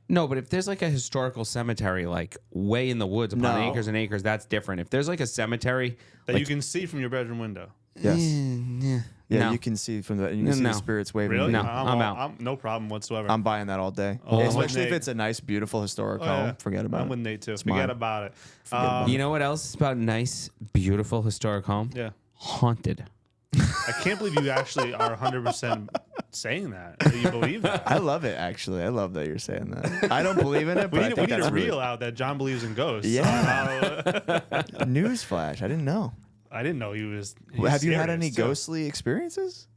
No, but if there's like a historical cemetery, like way in the woods upon No. acres and acres, that's different. If there's like a cemetery, That like, you can see from your bedroom window. Yes. Yeah, No. you can see from the you can see No. the spirits waving. Really? No, I'm out. I'm no problem whatsoever. I'm buying that all day, Oh, I'm with especially if Nate. it's a nice, beautiful historic Oh, home. yeah. Forget about I'm it. with Nate too. It's Forget mine. about it. about You know what else is about nice, beautiful historic home? Yeah. Haunted. I can't believe you actually are 100% saying that. That you believe that. I love it, actually. I love that you're saying that. I don't believe in it, but We I need, think we need that's a really... reel out that John believes in ghosts. Yeah. Newsflash. I didn't know. I didn't know he was. Have you had serious, any too. ghostly experiences?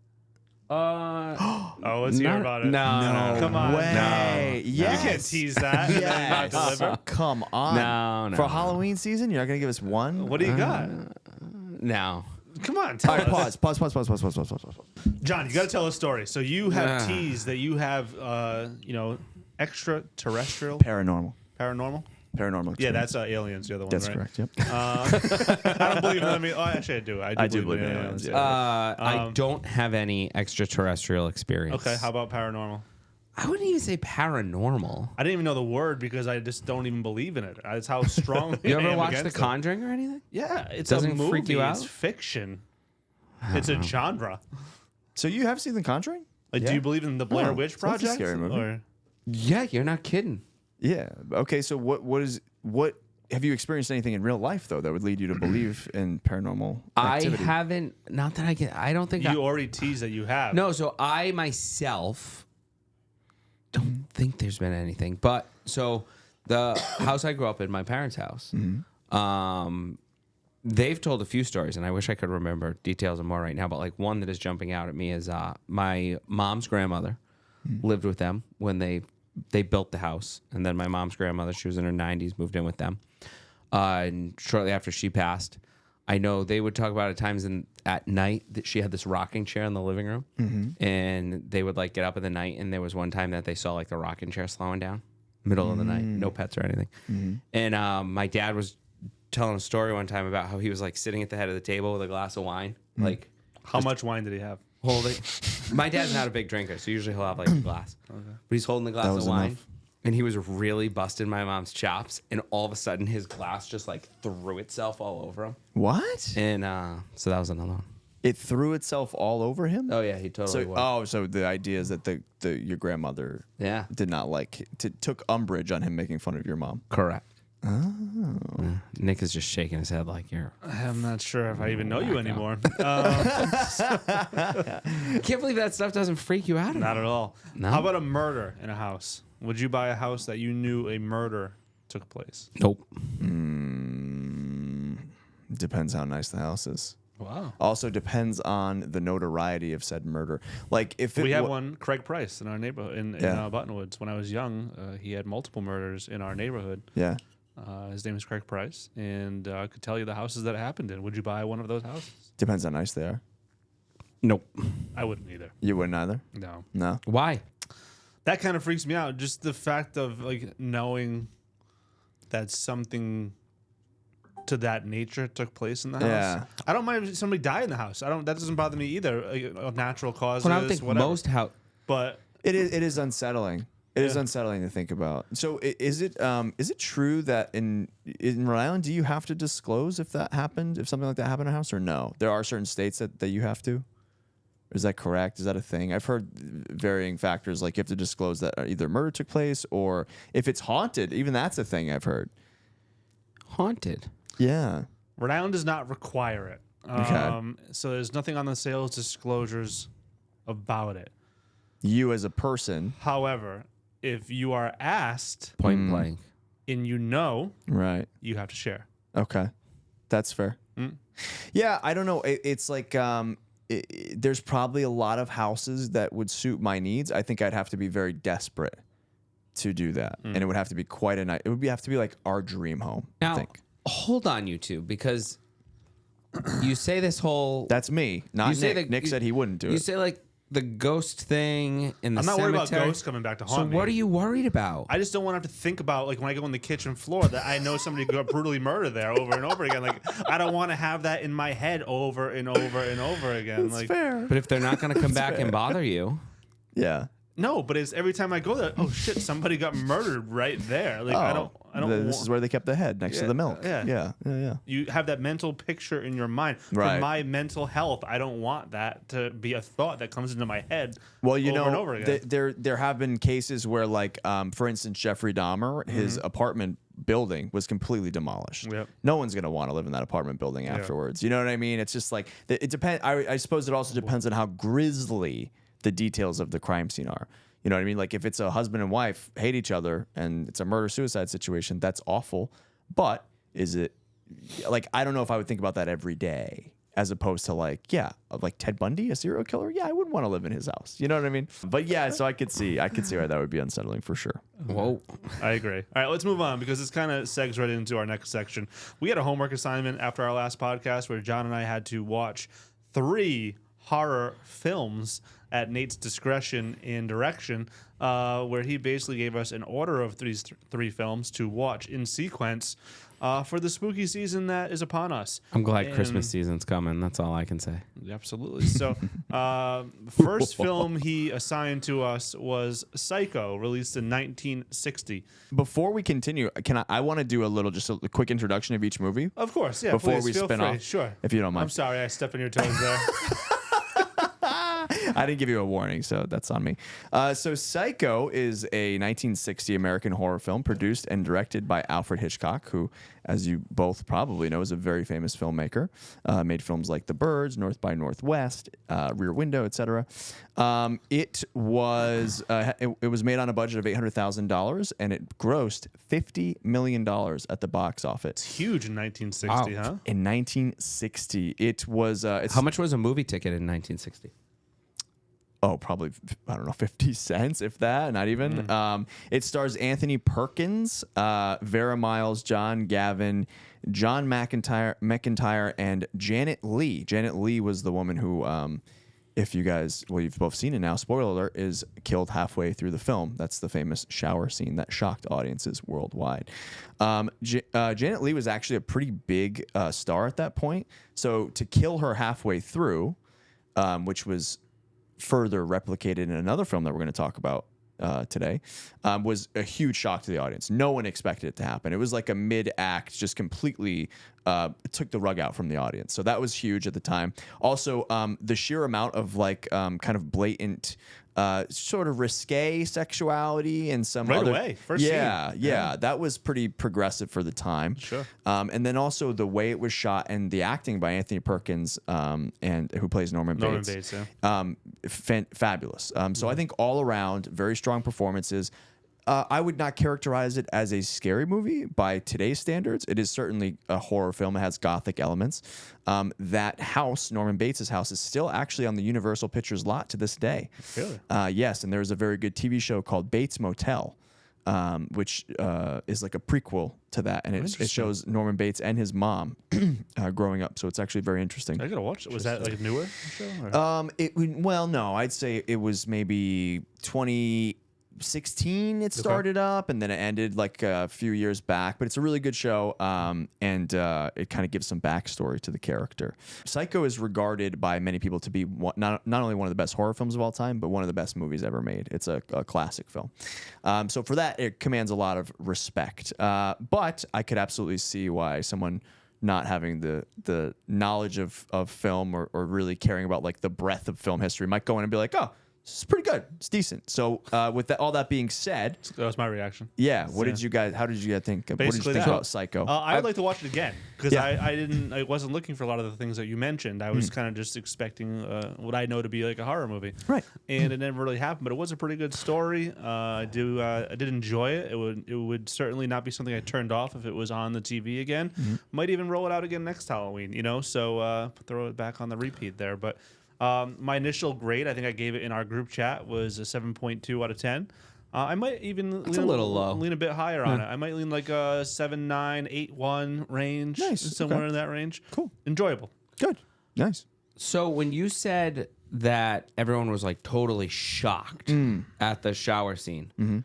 Oh, let's hear about it. No. Come on. Way. No. Yes. You can't tease that. and then not Yes. deliver. Come on. No. For Halloween season, you're not going to give us one? What do you got? No. Come on, tell All right, us. pause. John, you got to tell a story. So you have Ah. teased that you have, extraterrestrial, Paranormal. paranormal. Paranormal. Yeah, experience. that's aliens. The other one, That's right? correct. Yep. I don't believe in them. Oh, actually, I do. I do believe in aliens, yeah. I don't have any extraterrestrial experience. Okay, how about paranormal? I wouldn't even say paranormal. I didn't even know the word because I just don't even believe in it. That's how strong. You I ever am watch The against it. Conjuring or anything? Yeah, it's Doesn't a it movie. freak you It's out? fiction. It's a genre. So you have seen The Conjuring? Like, Yeah. do you believe in the Blair Oh, Witch so that's a Project? scary movie. Or Yeah, you're not kidding. Yeah. Okay, so what have you experienced anything in real life though that would lead you to believe in paranormal activity? I haven't. Not that I can. I don't think. you already teased that you have. No, so I myself don't think there's been anything. But so the house I grew up in, my parents' house, they've told a few stories, and I wish I could remember details and more right now. But like one that is jumping out at me is my mom's grandmother lived with them when they built the house, and then my mom's grandmother, she was in her 90s, moved in with them. And shortly after she passed, I know they would talk about at times at night that she had this rocking chair in the living room, and they would like get up in the night, and there was one time that they saw like the rocking chair slowing down, middle of the night, no pets or anything. And my dad was telling a story one time about how he was like sitting at the head of the table with a glass of wine, like How much wine did he have? holding. My dad's not a big drinker, so usually he'll have like a glass. But he's holding the glass of was wine, enough. and he was really busting my mom's chops, and all of a sudden his glass just like threw itself all over him. What? And so that was another one. It threw itself all over him? Oh yeah, he totally was. So the idea is that your grandmother Yeah, did not took umbrage on him making fun of your mom. correct. Oh. Nick is just shaking his head like you're. I'm not sure if I even know you anymore. I can't believe that stuff doesn't freak you out. Not at all. No? How about a murder in a house? Would you buy a house that you knew a murder took place? Nope. Depends how nice the house is. Wow. Also depends on the notoriety of said murder. Like if We had one, Craig Price, in our neighborhood, in Yeah. Buttonwoods. When I was young, he had multiple murders in our neighborhood. Yeah. His name is Craig Price, and I could tell you the houses that it happened in. Would you buy one of those houses? Depends how nice they are. Nope. I wouldn't either. You wouldn't either? No. No. Why? That kind of freaks me out. Just the fact of like knowing that something to that nature took place in the house. Yeah. I don't mind if somebody died in the house. That doesn't bother me either. Natural causes, Well, I don't think whatever. most house. But It is unsettling. It is Yeah. unsettling to think about. So is it true that in Rhode Island, do you have to disclose if that happened, if something like that happened in a house, or no? There are certain states that you have to. Is that correct? Is that a thing? I've heard varying factors, like you have to disclose that either murder took place or if it's haunted. Even that's a thing I've heard. Haunted. Yeah. Rhode Island does not require it. Okay. So there's nothing on the sales disclosures about it. You as a person, However, if you are asked Point blank. and you know, right? you have to share. Okay, that's fair. Yeah, I don't know. It's like there's probably a lot of houses that would suit my needs. I think I'd have to be very desperate to do that, and it would have to be quite a night. It would have to be like our dream home. I Now, think hold on, you two, because you say this whole. that's me, not You say Nick. that Nick you- said he wouldn't do You it. say like the ghost thing in the I'm not worried about cemetery. ghosts coming back to So haunt me. what are you worried about? I just don't want to have to think about, like, when I go on the kitchen floor that I know somebody got brutally murdered there over and over again. Like, I don't want to have that in my head over and over and over again. That's Like, fair. But if they're not going to come back and bother you, Yeah. no, but it's every time I go there, oh shit, somebody got murdered right there. Like, I This is where they kept the head next to the milk. Yeah. You have that mental picture in your mind. Right. For my mental health, I don't want that to be a thought that comes into my head. Well, over and over again. there have been cases where, like, for instance, Jeffrey Dahmer, his apartment building was completely demolished. Yep. No one's gonna want to live in that apartment building afterwards. You know what I mean? It's just like it depends. I suppose it also depends on how grisly the details of the crime scene are. You know what I mean? Like if it's a husband and wife hate each other and it's a murder-suicide situation, that's awful. But is it like I don't know if I would think about that every day as opposed to like Ted Bundy, a serial killer. Yeah, I wouldn't want to live in his house. You know what I mean? But yeah, so I could see why that would be unsettling for sure. Whoa. I agree. All right, let's move on because this kind of segs right into our next section. We had a homework assignment after our last podcast where John and I had to watch 3 horror films at Nate's discretion and direction, where he basically gave us an order of these 3 films to watch in sequence for the spooky season that is upon us. I'm glad Christmas season's coming. That's all I can say. Absolutely. So, first film he assigned to us was Psycho, released in 1960. Before we continue, I want to do just a quick introduction of each movie? Of course, yeah. Before please, we feel spin free. off, Sure. if you don't mind. I'm sorry, I stepped on your toes there. I didn't give you a warning, so that's on me. So Psycho is a 1960 American horror film produced and directed by Alfred Hitchcock, who, as you both probably know, is a very famous filmmaker. Made films like The Birds, North by Northwest, Rear Window, etc. It was made on a budget of $800,000, and it grossed $50 million at the box office. It's huge in 1960, huh? In 1960, it was. How much was a movie ticket in 1960? Oh, probably, I don't know, 50 cents, if that, not even. It stars Anthony Perkins, Vera Miles, John Gavin, John McIntyre, and Janet Leigh. Janet Leigh was the woman who, if you guys, well, you've both seen it now, spoiler alert, is killed halfway through the film. That's the famous shower scene that shocked audiences worldwide. Janet Leigh was actually a pretty big star at that point. So to kill her halfway through, which was further replicated in another film that we're going to talk about today, was a huge shock to the audience. No one expected it to happen. It was like a mid-act, just completely took the rug out from the audience. So that was huge at the time. Also, the sheer amount of like kind of blatant, sort of risque sexuality and some right other away. First scene. Yeah, that was pretty progressive for the time. Sure. And then also the way it was shot and the acting by Anthony Perkins, and who plays Norman Bates. Fabulous. So I think all around, very strong performances. I would not characterize it as a scary movie by today's standards. It is certainly a horror film. It has gothic elements. That house, Norman Bates' house, is still actually on the Universal Pictures lot to this day. Really? Yes, and there's a very good TV show called Bates Motel, which is like a prequel to that, and it shows Norman Bates and his mom growing up. So it's actually very interesting. I gotta watch it. Was that like a newer show? Or? No, I'd say it was maybe 2016 it started up, and then it ended like a few years back, but it's a really good show, and it kind of gives some backstory to the character. Psycho is regarded by many people to be not only one of the best horror films of all time, but one of the best movies ever made. It's a classic film. So for that, it commands a lot of respect, but I could absolutely see why someone not having the knowledge of film or really caring about like the breadth of film history might go in and be like, oh, it's pretty good. It's decent. So with all that being said, that was my reaction. Yeah. How did you guys think? What did you think about Psycho? I would like to watch it again because I wasn't looking for a lot of the things that you mentioned. I was kind of just expecting what I know to be like a horror movie, right? And it never really happened. But it was a pretty good story. I did enjoy it. It would certainly not be something I turned off if it was on the TV again. Might even roll it out again next Halloween. So throw it back on the repeat there, but. My initial grade, I think I gave it in our group chat, was a 7.2 out of 10. I might even lean a bit higher on it. I might lean like a 7.9, 8.1 range. Nice. Somewhere in that range. Cool. Enjoyable. Good. Nice. So when you said that everyone was like totally shocked at the shower scene,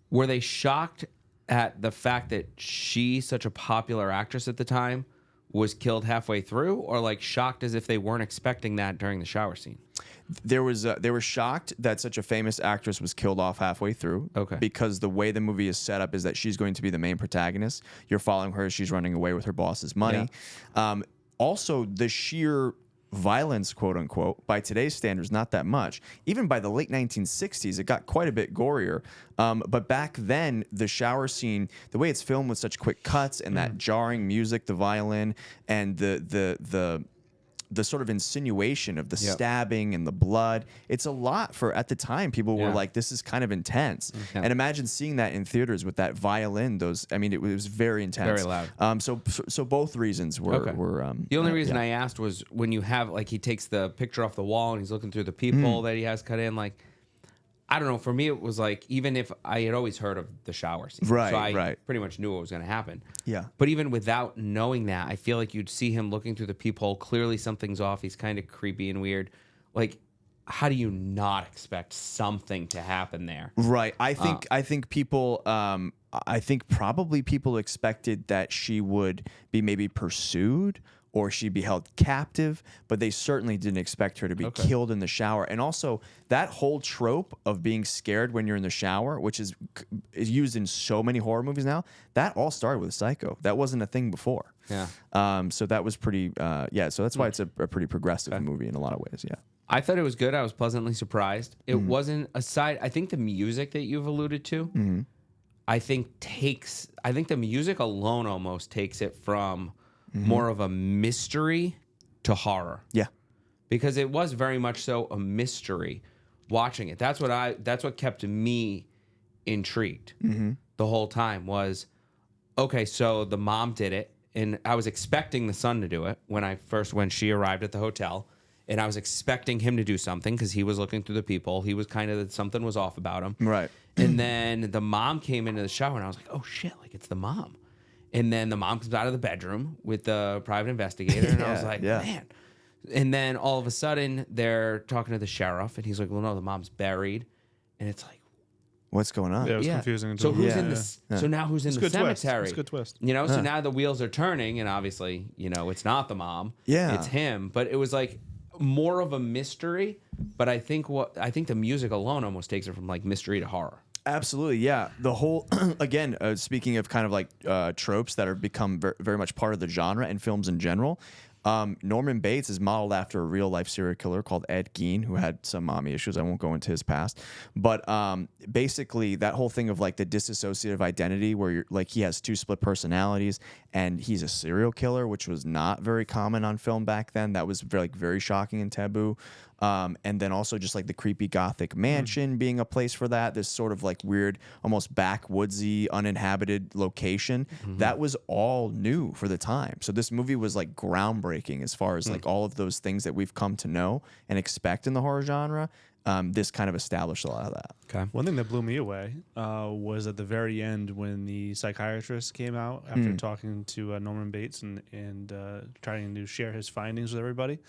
were they shocked at the fact that she's such a popular actress at the time was killed halfway through, or like shocked as if they weren't expecting that during the shower scene? They were shocked that such a famous actress was killed off halfway through. Okay. Because the way the movie is set up is that she's going to be the main protagonist. You're following her as she's running away with her boss's money. Also, the sheer violence, quote unquote, by today's standards, not that much. Even by the late 1960s, it got quite a bit gorier. But back then, the shower scene, the way it's filmed with such quick cuts and that jarring music, the violin, and the sort of insinuation of the stabbing and the blood, it's a lot for, at the time, people were like, this is kind of intense. And imagine seeing that in theaters with that violin. It was very intense. Very loud. So both reasons were. The only reason I asked was when you have, like, he takes the picture off the wall and he's looking through the peephole that he has cut in, like, I don't know. For me, it was like, even if I had always heard of the shower scene, so I pretty much knew what was going to happen. Yeah. But even without knowing that, I feel like you'd see him looking through the peephole. Clearly, something's off. He's kind of creepy and weird. Like, how do you not expect something to happen there? Right. I think people. I think probably people expected that she would be maybe pursued or she'd be held captive, but they certainly didn't expect her to be killed in the shower. And also, that whole trope of being scared when you're in the shower, which is used in so many horror movies now, that all started with Psycho. That wasn't a thing before. Yeah. So that was pretty. So that's why it's a pretty progressive movie in a lot of ways. Yeah. I thought it was good. I was pleasantly surprised. It wasn't aside. I think the music that you've alluded to, I think the music alone almost takes it from more of a mystery to horror. Yeah. Because it was very much so a mystery watching it. That's what kept me intrigued the whole time was, okay, so the mom did it, and I was expecting the son to do it when she arrived at the hotel, and I was expecting him to do something because he was looking through the peephole. He was kind of, something was off about him. Right. And then the mom came into the shower, and I was like, oh shit, like it's the mom. And then the mom comes out of the bedroom with the private investigator, and I was like, man. And then all of a sudden, they're talking to the sheriff, and he's like, well, no, the mom's buried. And it's like, what's going on? Yeah, it was confusing. So who's in the? So now who's in the cemetery? It's a good twist. You know, so now the wheels are turning, and obviously, it's not the mom. Yeah, it's him. But it was like more of a mystery. But I think the music alone almost takes it from like mystery to horror. Absolutely, yeah. The whole, again, speaking of kind of like tropes that have become very much part of the genre and films in general, Norman Bates is modeled after a real-life serial killer called Ed Gein, who had some mommy issues. I won't go into his past. But basically, that whole thing of like the dissociative identity where you're like he has two split personalities and he's a serial killer, which was not very common on film back then. That was very shocking and taboo. And then also just like the creepy gothic mansion being a place for that, this sort of like weird, almost backwoodsy, uninhabited location. That was all new for the time. So this movie was like groundbreaking as far as like all of those things that we've come to know and expect in the horror genre. This kind of established a lot of that. Okay. One thing that blew me away was at the very end when the psychiatrist came out after talking to Norman Bates and trying to share his findings with everybody.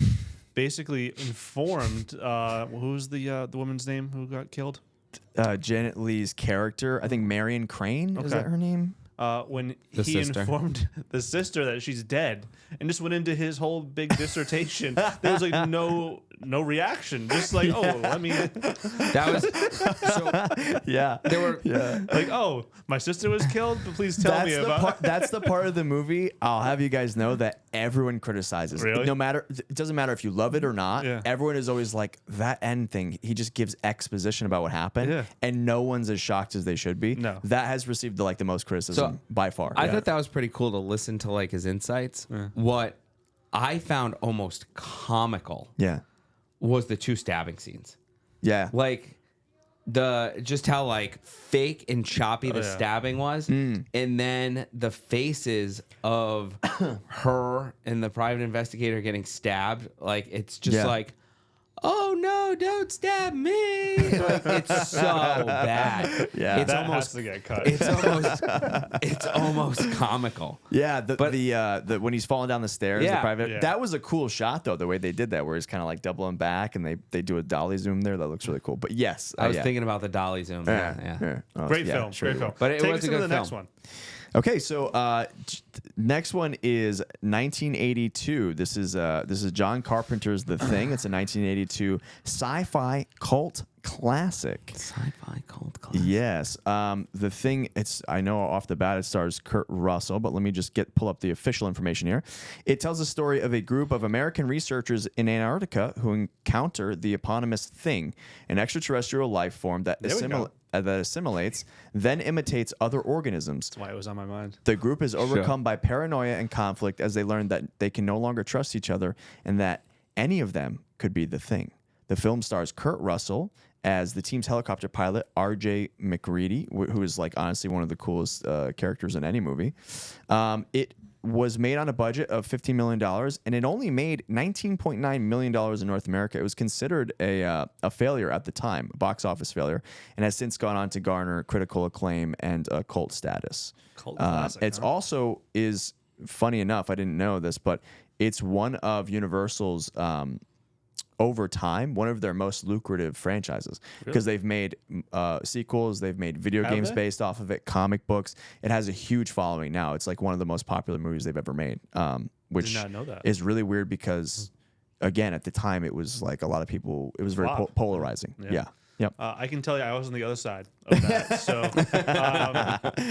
Basically informed who's the woman's name who got killed? Janet Leigh's character, I think Marion Crane, is that her name? When The he sister. informed the sister that she's dead and just went into his whole big dissertation, there was like no reaction. Just like, oh, let me. That was so. Yeah. There were. Like, oh, my sister was killed, but please tell me about. That's the part of the movie I'll have you guys know that everyone criticizes. Really? No matter, it doesn't matter if you love it or not. Yeah. Everyone is always like that end thing. He just gives exposition about what happened, Yeah. and no one's as shocked as they should be. No. That has received the most criticism by far. I thought that was pretty cool to listen to like his insights. What I found almost comical Yeah. was the two stabbing scenes. Yeah. Like just how like fake and choppy the stabbing was, and then the faces of her and the private investigator getting stabbed. Like it's just like, oh no, don't stab me. Like, it's so bad. Yeah. It's almost has to get cut. It's almost comical. Yeah, the when he's falling down the stairs, the private that was a cool shot though, the way they did that, where he's kind of like doubling back and they do a dolly zoom there. That looks really cool. But yes, I was thinking about the dolly zoom. Yeah. Great film. Great film. But it Take was us a to good the film. next one. Okay, so next one is 1982. This is John Carpenter's The Thing. It's a 1982 sci-fi cult classic. Sci-fi cult classic. Yes. The Thing, I know off the bat it stars Kurt Russell, but let me just pull up the official information here. It tells the story of a group of American researchers in Antarctica who encounter the eponymous Thing, an extraterrestrial life form that assimilates, then imitates other organisms. That's why it was on my mind. The group is overcome by paranoia and conflict as they learn that they can no longer trust each other and that any of them could be the Thing. The film stars Kurt Russell as the team's helicopter pilot, R.J. McReady, who is like honestly one of the coolest characters in any movie. It was made on a budget of $15 million, and it only made $19.9 million in North America. It was considered a failure at the time, a box office failure, and has since gone on to garner critical acclaim and cult status. Cult classic. It's also is funny enough, I didn't know this, but it's one of Universal's over time, one of their most lucrative franchises because they've made sequels, they've made video games based off of it, comic books. It has a huge following now. It's like one of the most popular movies they've ever made, which Did not know that. is really weird because, again, at the time it was like a lot of people. It was very polarizing. Yeah. Yep. I can tell you, I was on the other side of that. So,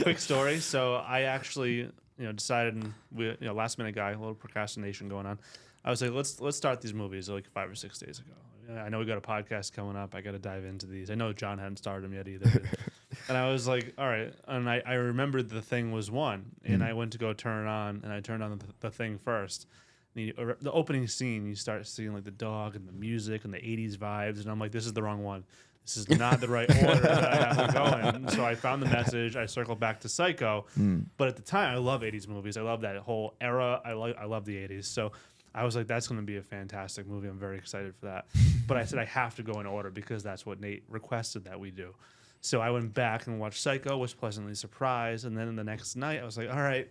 quick story. So, I actually, decided, last minute guy, a little procrastination going on. I was like, let's start these movies like 5 or 6 days ago. I know we got a podcast coming up. I got to dive into these. I know John hadn't started them yet either. And I was like, all right. And I remembered The Thing was one. And I went to go turn it on, and I turned on the Thing first. The opening scene, you start seeing like the dog and the music and the 80s vibes. And I'm like, this is the wrong one. This is not the right order that I have to go in. So I found the message. I circled back to Psycho. But at the time, I love 80s movies. I love that whole era. I love the 80s. So I was like, that's going to be a fantastic movie. I'm very excited for that. But I said I have to go in order because that's what Nate requested that we do. So I went back and watched Psycho, was pleasantly surprised. And then the next night, I was like, all right,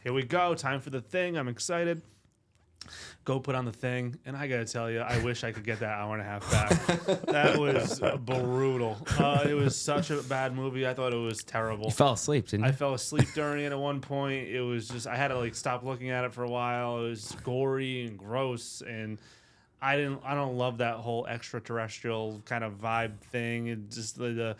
here we go. Time for The Thing. I'm excited. Go put on The Thing. And I got to tell you, I wish I could get that hour and a half back. That was brutal. It was such a bad movie. I thought it was terrible. You fell asleep, didn't you? I fell asleep during it at one point. It was just, I had to like stop looking at it for a while. It was gory and gross, and I don't love that whole extraterrestrial kind of vibe thing. It just the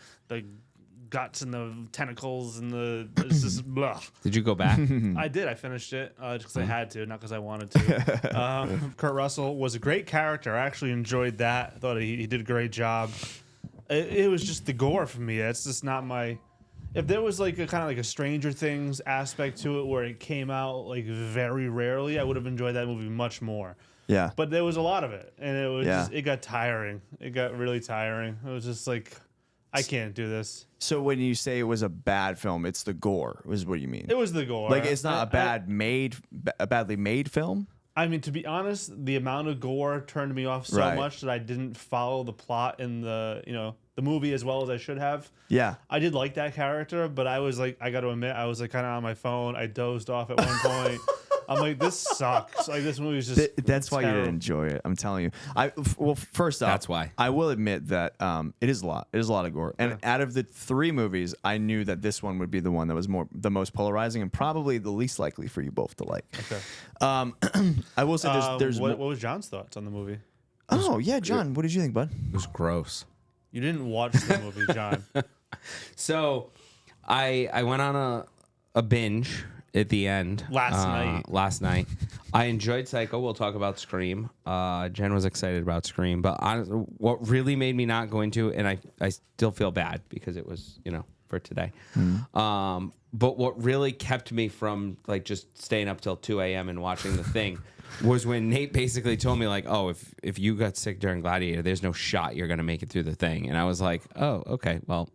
guts and the tentacles and it's just blah. Did you go back? I did. I finished it just because I had to, not because I wanted to. Kurt Russell was a great character. I actually enjoyed that. I thought he did a great job. It was just the gore for me. It's just not my. If there was like a kind of like a Stranger Things aspect to it where it came out like very rarely, I would have enjoyed that movie much more. Yeah. But there was a lot of it, and it was just, it got tiring. It got really tiring. It was just like, I can't do this. So when you say it was a bad film, it's the gore, is what you mean? It was the gore. Like it's not a badly made film? I mean, to be honest, the amount of gore turned me off so much that I didn't follow the plot in the movie as well as I should have. Yeah. I did like that character, but I was like, I got to admit, I was like kind of on my phone. I dozed off at one point. I'm like, this sucks. Like this movie is just. That's why terrible. you didn't enjoy it. I'm telling you. Well, first off, That's why. I will admit that it is a lot. It is a lot of gore. And out of the 3 movies, I knew that this one would be the one that was the most polarizing and probably the least likely for you both to like. Okay. I will say there's what was John's thoughts on the movie? Oh yeah, John, what did you think, bud? It was gross. You didn't watch the movie, John. So I went on a binge at the end last night. I enjoyed Psycho. We'll talk about Scream. Jen was excited about Scream, but honestly, what really made me not go into, and I still feel bad because it was for today. But what really kept me from like just staying up till 2 a.m. and watching The Thing was when Nate basically told me like, oh, if you got sick during Gladiator, there's no shot you're gonna make it through The Thing. And I was like, oh, okay, well,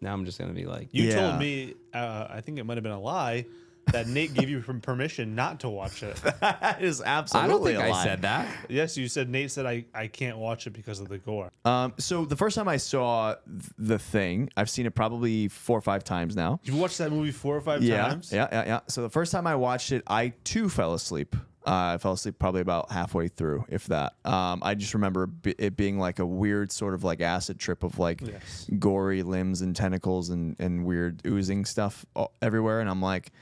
now I'm just gonna be like, You told me, I think it might have been a lie, that Nate gave you permission not to watch it. That is absolutely I don't think a lie. I said that. Yes, you said. Nate said I can't watch it because of the gore. So the first time I saw The Thing, I've seen it probably 4 or 5 times now. You've watched that movie 4 or 5 times? Yeah. So the first time I watched it, I too fell asleep I fell asleep probably about halfway through, if that. I just remember it being like a weird sort of like acid trip of like gory limbs and tentacles and weird oozing stuff everywhere. And I'm like,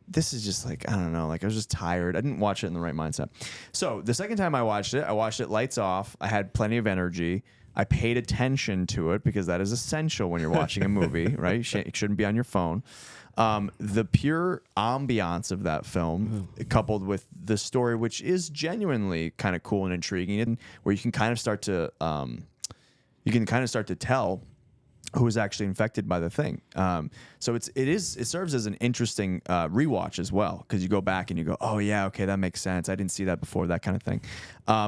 this is just like, I don't know, like I was just tired. I didn't watch it in the right mindset. So the second time I watched it lights off. I had plenty of energy. I paid attention to it because that is essential when you're watching a movie, right? It shouldn't be on your phone. The pure ambiance of that film, coupled with the story, which is genuinely kind of cool and intriguing, and where you can kind of start to tell who is actually infected by the thing. So it serves as an interesting rewatch as well, because you go back and you go, oh yeah, okay, that makes sense. I didn't see that before, that kind of thing.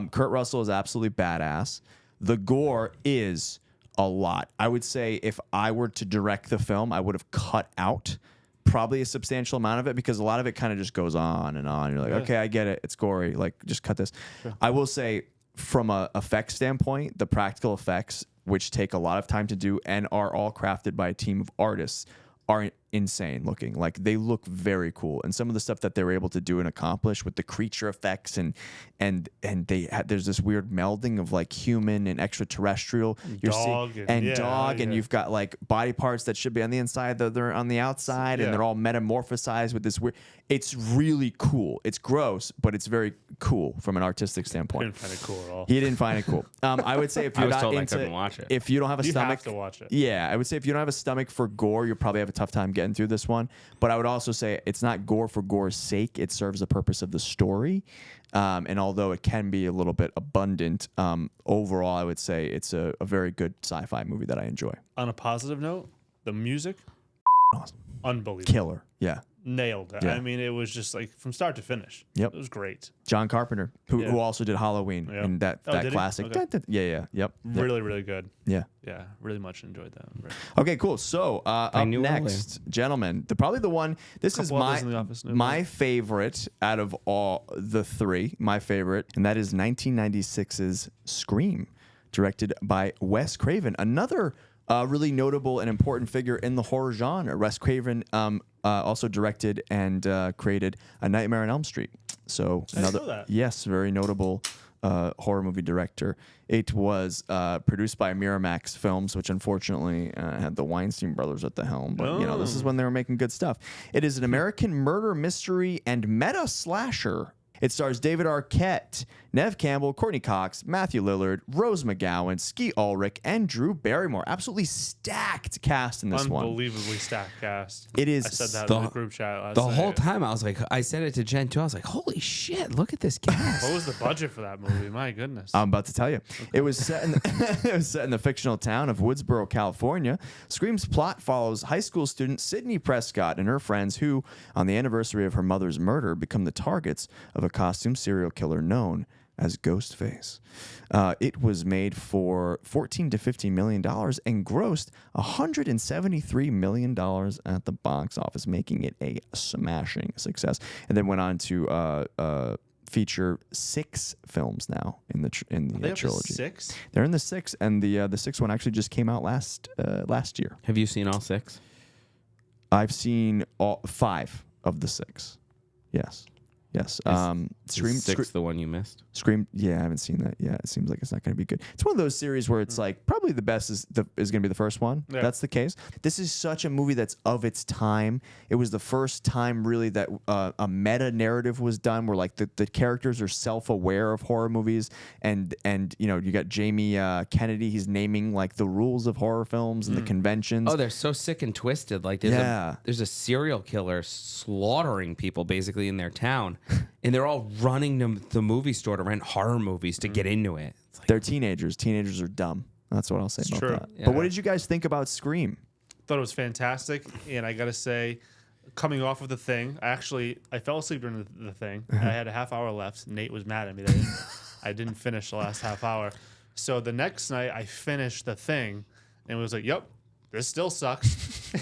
Kurt Russell is absolutely badass. The gore is a lot. I would say if I were to direct the film, I would have cut out probably a substantial amount of it, because a lot of it kind of just goes on and on. You're like, okay, I get it. It's gory. Like, just cut this. Sure. I will say, from a effects standpoint, the practical effects, which take a lot of time to do and are all crafted by a team of artists, are insane looking. Like, they look very cool, and some of the stuff that they were able to do and accomplish with the creature effects and there's this weird melding of like human and extraterrestrial. And you've got like body parts that should be on the inside that they're on the outside, and they're all metamorphosized with this weird. It's really cool. It's gross, but it's very cool from an artistic standpoint. I didn't find it cool at all. He didn't find it cool. I would say if you're not into, I couldn't watch it. If you don't have a stomach, have to watch it. Yeah, I would say if you don't have a stomach for gore, you'll probably have a tough time getting through this one. But I would also say it's not gore for gore's sake. It serves the purpose of the story. And although it can be a little bit abundant, overall, I would say it's a very good sci-fi movie that I enjoy. On a positive note, the music, awesome. Unbelievable. Killer. Yeah. Nailed it. Yeah. I mean, it was just like from start to finish. Yep. It was great. John Carpenter, who also did Halloween and that classic. Okay. Yep. Really, really good. Yeah. Yeah. Really much enjoyed that. Okay, cool. So up next, gentlemen, probably the one. This is my favorite out of all the three. My favorite, and that is 1996's Scream, directed by Wes Craven. Another really notable and important figure in the horror genre. Wes Craven also directed and created A Nightmare on Elm Street. So yes, very notable horror movie director. It was produced by Miramax Films, which unfortunately had the Weinstein brothers at the helm. But this is when they were making good stuff. It is an American murder mystery and meta slasher. It stars David Arquette, Neve Campbell, Courtney Cox, Matthew Lillard, Rose McGowan, Skeet Ulrich, and Drew Barrymore. Absolutely stacked cast in this one. Unbelievably stacked cast. It is. I said that in the group chat last night. The whole time I was like, I said it to Jen too. I was like, holy shit, look at this cast. What was the budget for that movie? My goodness. I'm about to tell you. Okay. It was set in the fictional town of Woodsboro, California. Scream's plot follows high school student Sydney Prescott and her friends who, on the anniversary of her mother's murder, become the targets of a costume serial killer known as Ghostface. It was made for $14 to $15 million and grossed $173 million at the box office, making it a smashing success. And then went on to feature 6 films now in the trilogy. 6? They're in the 6, and the 6th one actually just came out last year. Have you seen all 6? I've seen all 5 of the 6. Yes. Scream 6 the one you missed? Scream, yeah, I haven't seen that yet. It seems like it's not going to be good. It's one of those series where it's like probably the best is going to be the first one. Yeah. That's the case. This is such a movie that's of its time. It was the first time really that a meta narrative was done, where like the characters are self-aware of horror movies, and you got Jamie Kennedy. He's naming like the rules of horror films and the conventions. Oh, they're so sick and twisted. Like there's a serial killer slaughtering people basically in their town. And they're all running to the movie store to rent horror movies to get into it. Like, they're teenagers. Teenagers are dumb. That's what I'll say about that. Yeah. But what did you guys think about Scream? Thought it was fantastic. And I got to say, coming off of The Thing, I fell asleep during the Thing. I had a half hour left. Nate was mad at me that I didn't finish the last half hour. So the next night, I finished The Thing and was like, yep, this still sucks.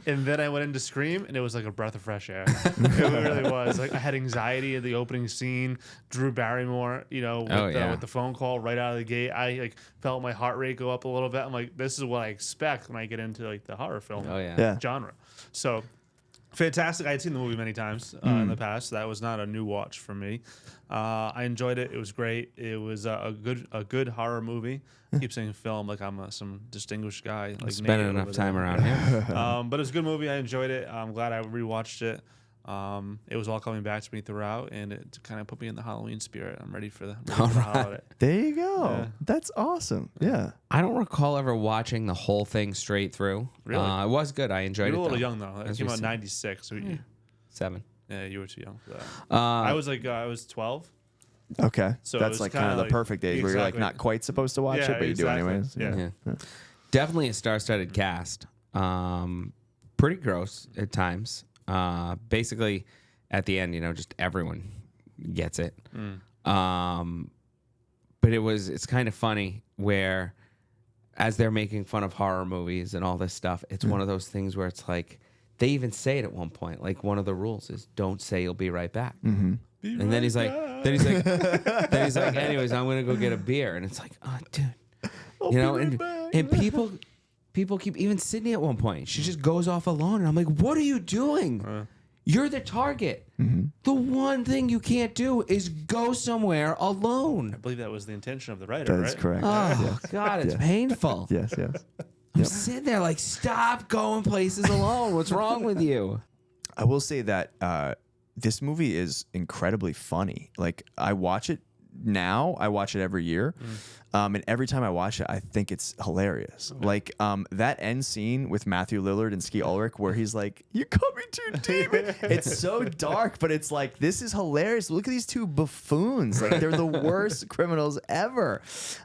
And then I went into Scream, and it was like a breath of fresh air. It really was. Like, I had anxiety at the opening scene. Drew Barrymore, with the phone call right out of the gate. I like felt my heart rate go up a little bit. I'm like, this is what I expect when I get into like the horror film genre. So Fantastic. I had seen the movie many times in the past. So that was not a new watch for me. I enjoyed it. It was great. It was a good horror movie. I keep saying film like I'm some distinguished guy. Like Spending Nate enough over time there. around here. But it was a good movie. I enjoyed it. I'm glad I rewatched it. It was all coming back to me throughout, and it kind of put me in the Halloween spirit. I'm ready for the holiday. There you go. Yeah. That's awesome. Yeah. I don't recall ever watching the whole thing straight through. Really? It was good. I enjoyed You were it. a little though. young though. It As came we out in said. '96. So 7. yeah, you were too young for that. I I was 12. Okay. So it that's was like kinda kind of the like- perfect age where you're like exactly. not quite supposed to watch Yeah, it, but you exactly. do anyways. Yeah. Yeah. Definitely a star-studded cast. Pretty gross at times. Basically, at the end, just everyone gets it. But it's kind of funny where, as they're making fun of horror movies and all this stuff, it's one of those things where it's like they even say it at one point. Like one of the rules is don't say you'll be right back. And then he's like, anyways, I'm gonna go get a beer, and it's like, oh, dude, and people keep, even Sydney at one point, she just goes off alone, and I'm like, what are you doing? You're the target. The one thing you can't do is go somewhere alone. I believe that was the intention of the writer, That's right? correct. Oh God, it's painful. Yes, yes. I'm sitting there like, stop going places alone. What's wrong with you? I will say that this movie is incredibly funny. Like I watch it now, I watch it every year, and every time I watch it, I think it's hilarious. Like that end scene with Matthew Lillard and Ski Ulrich, where he's like, "You're coming too deep." It's so dark, but it's like this is hilarious. Look at these two buffoons. Like they're the worst criminals ever.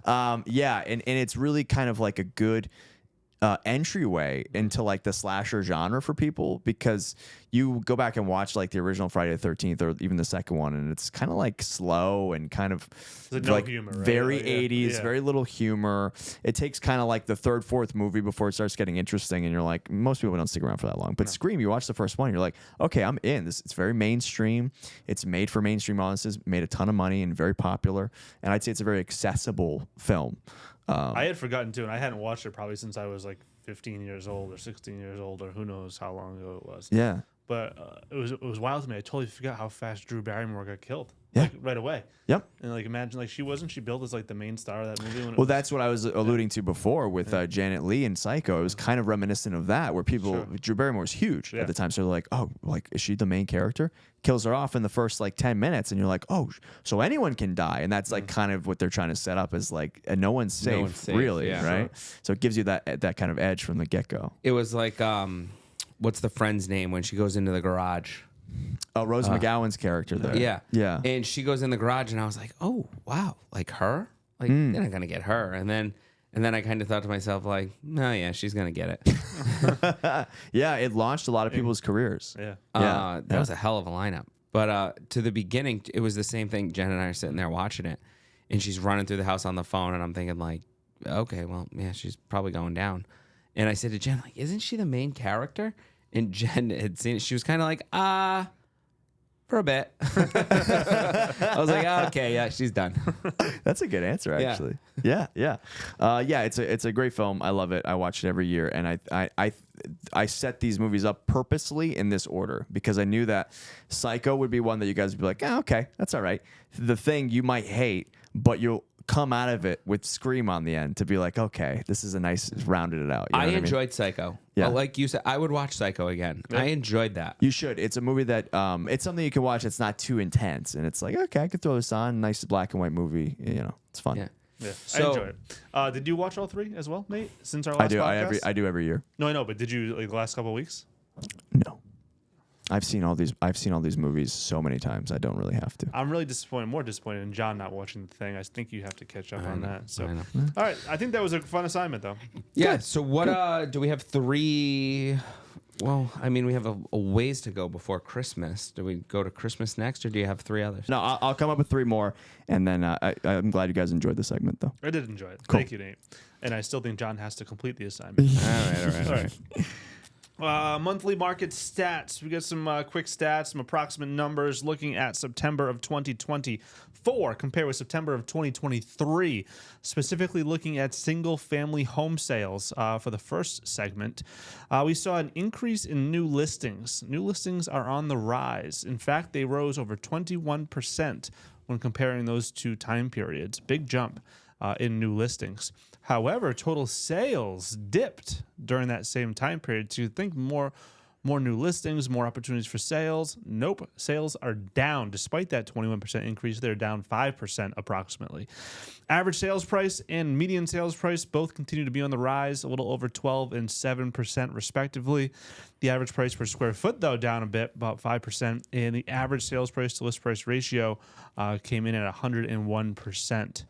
Yeah, and it's really kind of like a good entryway into like the slasher genre for people, because you go back and watch like the original Friday the 13th or even the second one, and it's kind of like slow and kind of Like no like humor, right? very Like, yeah. 80s, Yeah. very little humor. It takes kind of like the third, fourth movie before it starts getting interesting, and you're like, most people don't stick around for that long. But Scream, you watch the first one, you're like, okay, I'm in. It's very mainstream. It's made for mainstream audiences, made a ton of money and very popular. And I'd say it's a very accessible film. I had forgotten too, and I hadn't watched it probably since I was like 15 years old or 16 years old, or who knows how long ago it was. Yeah. But it was wild to me. I totally forgot how fast Drew Barrymore got killed. Yeah. Like right away. Yep. And like imagine like she billed as like the main star of that movie. When it Well, was, that's what I was alluding to before with Janet Leigh in Psycho. It was kind of reminiscent of that, where people, Sure. Drew Barrymore was huge Yeah. at the time. So they're like, oh, like, is she the main character? Kills her off in the first like 10 minutes. And you're like, oh, so anyone can die. And that's like kind of what they're trying to set up is like, no one's safe, one's safe, really, yeah. right? So it gives you that kind of edge from the get go. It was like, what's the friend's name when she goes into the garage? Oh, Rose McGowan's character there. Yeah. Yeah. And she goes in the garage, and I was like, oh, wow. Like her? Like, they're not going to get her. And then I kind of thought to myself, like, no, yeah, she's going to get it. Yeah, it launched a lot of people's careers. yeah. Yeah. That was a hell of a lineup. But to the beginning, it was the same thing. Jen and I are sitting there watching it, and she's running through the house on the phone, and I'm thinking, like, okay, well, yeah, she's probably going down. And I said to Jen, like, isn't she the main character? And Jen had seen it. She was kind of like, for a bit. I was like, okay, yeah, she's done. That's a good answer, Yeah. actually. Yeah, yeah, yeah. It's a great film. I love it. I watch it every year, and I set these movies up purposely in this order because I knew that Psycho would be one that you guys would be like, okay, that's all right. The Thing you might hate, but you'll come out of it with Scream on the end to be like, okay, this is a nice rounded it out. You know I what mean? enjoyed Psycho. Yeah. Like you said, I would watch Psycho again. I enjoyed that. You should. It's a movie that it's something you can watch. It's not too intense, and it's like, okay, I could throw this on. Nice black and white movie. You know, it's fun. Yeah. Yeah. So- I enjoy it. Did you watch all three as well, Nate? Since our last I do. podcast? I do every year. No, I know, but did you like the last couple of weeks? No, I've seen all these movies so many times. I don't really have to. I'm really disappointed, more disappointed in John not watching The Thing. I think you have to catch up on that. So, I know. all right, I think that was a fun assignment, though. Yeah. So what do we have 3? Well, I mean, we have a ways to go before Christmas. Do we go to Christmas next, or do you have 3 others? No, I'll come up with 3 more, and then I'm glad you guys enjoyed the segment, though. I did enjoy it. Cool. Thank you, Nate. And I still think John has to complete the assignment. All right. All right. Monthly market stats. We got some quick stats, some approximate numbers looking at September of 2024 compared with September of 2023. Specifically looking at single-family home sales for the first segment. We saw an increase in new listings. New listings are on the rise. In fact, they rose over 21% when comparing those two time periods. Big jump in new listings. However, total sales dipped during that same time period. So you think more new listings, more opportunities for sales. Nope, sales are down. Despite that 21% increase, they're down 5% approximately. Average sales price and median sales price both continue to be on the rise, a little over 12 and 7% respectively. The average price per square foot, though, down a bit, about 5%. And the average sales price to list price ratio came in at 101%.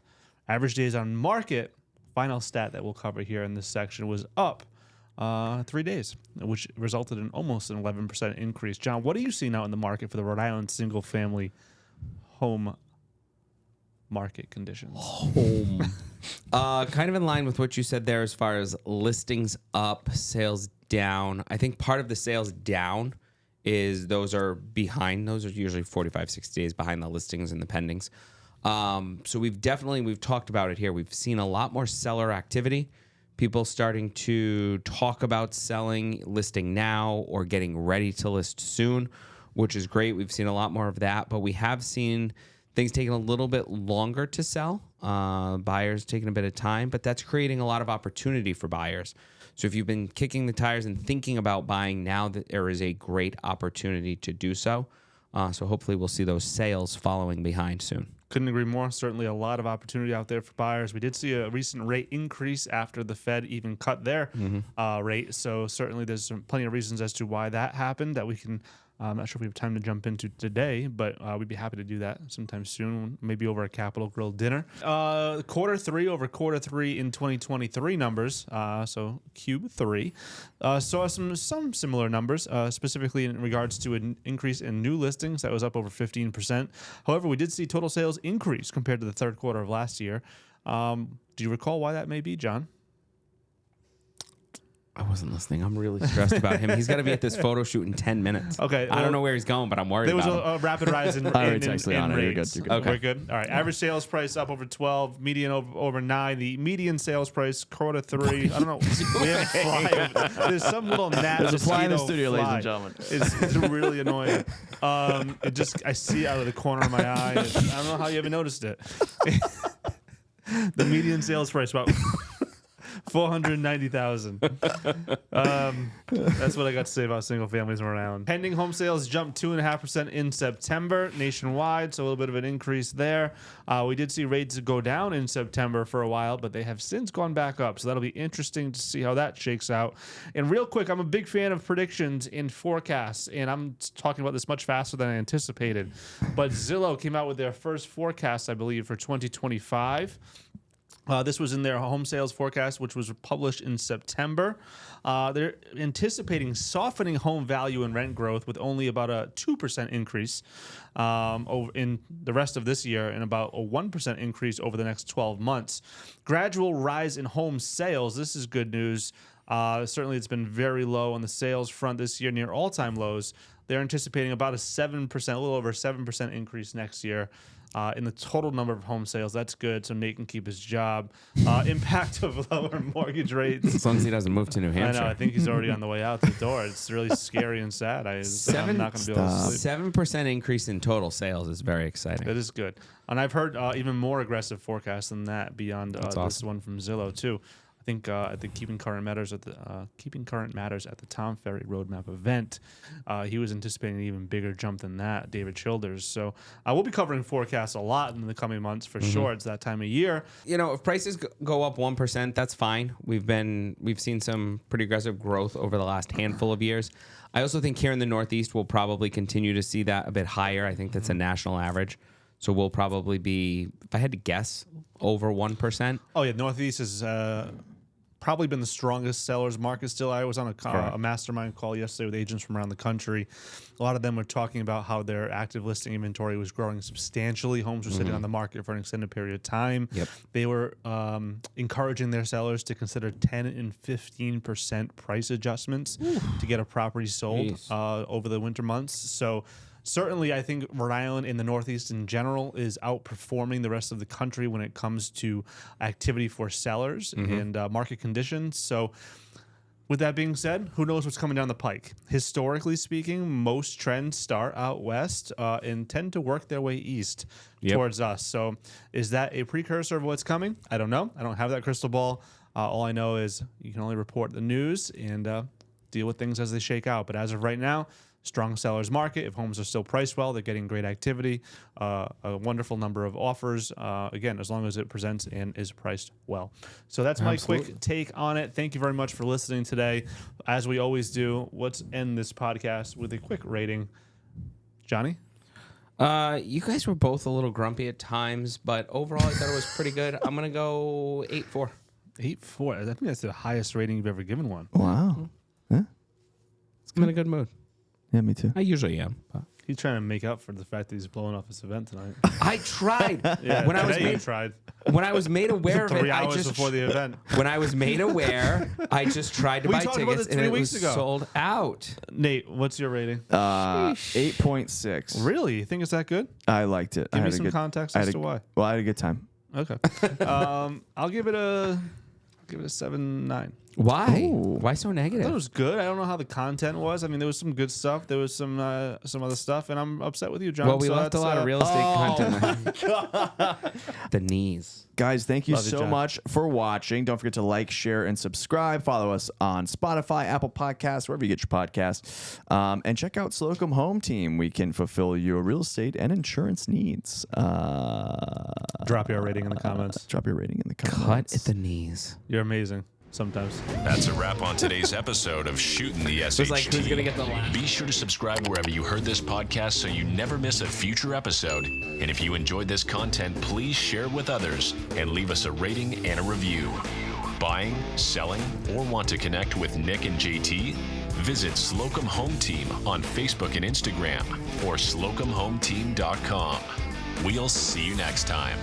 Average days on market, final stat that we'll cover here in this section, was up 3 days, which resulted in almost an 11% increase. John, what are you seeing out in the market for the Rhode Island single-family home market conditions? Kind of in line with what you said there as far as listings up, sales down. I think part of the sales down is those are behind. Those are usually 45, 60 days behind the listings and the pendings. So we've talked about it here. We've seen a lot more seller activity, people starting to talk about selling, listing now, or getting ready to list soon, which is great. We've seen a lot more of that, but we have seen things taking a little bit longer to sell, buyers taking a bit of time, but that's creating a lot of opportunity for buyers. So if you've been kicking the tires and thinking about buying now, that there is a great opportunity to do so. So hopefully we'll see those sales following behind soon. Couldn't agree more. Certainly a lot of opportunity out there for buyers. We did see a recent rate increase after the Fed even cut their rate. So certainly there's plenty of reasons as to why that happened that we can, I'm not sure if we have time to jump into today, but we'd be happy to do that sometime soon, maybe over a Capitol Grill dinner. Quarter three over quarter three in 2023 numbers, so Q3, saw some similar numbers, specifically in regards to an increase in new listings that was up over 15%. However, we did see total sales increase compared to the third quarter of last year. Do you recall why that may be, John? I wasn't listening. I'm really stressed about him. He's got to be at this photo shoot in 10 minutes. Okay. I don't know where he's going, but I'm worried there was about him. a rapid rise in, I already in texted on it. You're rates. good. Okay. We're good. All right. Average sales price up over 12, median over 9. The median sales price, quarter three. I don't know. We have a fly. There's some little gnat. There's a fly in the mosquito studio, fly. ladies and gentlemen. It's really annoying. I see it out of the corner of my eye. I don't know how you ever noticed it. The median sales price about $490,000. That's what I got to say about single families around. Pending home sales jumped 2.5% in September nationwide, so a little bit of an increase there. We did see rates go down in September for a while, but they have since gone back up, so that'll be interesting to see how that shakes out. And real quick, I'm a big fan of predictions and forecasts, and I'm talking about this much faster than I anticipated. But Zillow came out with their first forecast, I believe, for 2025. This was in their home sales forecast, which was published in September. They're anticipating softening home value and rent growth with only about a 2% increase over in the rest of this year and about a 1% increase over the next 12 months. Gradual rise in home sales. This is good news. Certainly, it's been very low on the sales front this year, near all-time lows. They're anticipating about a 7%, a little over 7% increase next year. In the total number of home sales. That's good, so Nate can keep his job. Impact of lower mortgage rates. As long as he doesn't move to New Hampshire. I know. I think he's already on the way out the door. It's really scary and sad. I'm not going to be able to sleep. 7% increase in total sales is very exciting. That is good. And I've heard even more aggressive forecasts than that beyond this one from Zillow, too. I think Keeping Current Matters at the Tom Ferry Roadmap event, he was anticipating an even bigger jump than that, David Childers. So we'll be covering forecasts a lot in the coming months for sure. It's that time of year. You know, if prices go up 1%, that's fine. We've seen some pretty aggressive growth over the last handful of years. I also think here in the Northeast we'll probably continue to see that a bit higher. I think that's a national average. So we'll probably be, if I had to guess, over 1%. Oh yeah, Northeast is probably been the strongest sellers market still. I was on a mastermind call yesterday with agents from around the country. A lot of them were talking about how their active listing inventory was growing substantially. Homes were sitting on the market for an extended period of time. Yep. They were encouraging their sellers to consider 10 and 15% price adjustments to get a property sold over the winter months. So certainly, I think Rhode Island and the Northeast in general is outperforming the rest of the country when it comes to activity for sellers and market conditions. So with that being said, who knows what's coming down the pike? Historically speaking, most trends start out west and tend to work their way east towards us. So is that a precursor of what's coming? I don't know. I don't have that crystal ball. All I know is you can only report the news and deal with things as they shake out. But as of right now, strong sellers market. If homes are still priced well, they're getting great activity, a wonderful number of offers. Again, as long as it presents and is priced well. So that's my quick take on it. Thank you very much for listening today. As we always do, let's end this podcast with a quick rating. Johnny? You guys were both a little grumpy at times, but overall, I thought it was pretty good. I'm going to go 8.4. 8.4. I think that's the highest rating you've ever given one. Wow. Yeah. I'm in a good mood. Yeah, me too. I usually am. But. He's trying to make up for the fact that he's blowing off this event tonight. I tried. Yeah, when I was made aware of it, 3 hours before the event. When I was made aware, I just tried to buy talked about tickets this and 3 it weeks was ago. sold out. Nate, what's your rating? 8.6. Really? You think it's that good? I liked it. Give I me had a some good, context I had as a- to why. Well, I had a good time. Okay. I'll give it a 7.9. Why? Ooh. Why so I negative? thought it was good. I don't know how the content was. I mean, there was some good stuff. There was some other stuff, and I'm upset with you, John. Well, we So left a that's, lot of real estate content. The knees. Guys, thank you Love you, so John. much for watching. Don't forget to like, share, and subscribe. Follow us on Spotify, Apple Podcasts, wherever you get your podcasts. And check out Slocum Home Team. We can fulfill your real estate and insurance needs. Drop your rating in the comments. Drop your rating in the comments. Cut at the knees. You're amazing. Sometimes. That's a wrap on today's episode of Shootin' the SHT. was like, who's gonna get the laugh? Be sure to subscribe wherever you heard this podcast so you never miss a future episode. And if you enjoyed this content, please share it with others and leave us a rating and a review. Buying, selling, or want to connect with Nick and JT? Visit Slocum Home Team on Facebook and Instagram or slocumhometeam.com. We'll see you next time.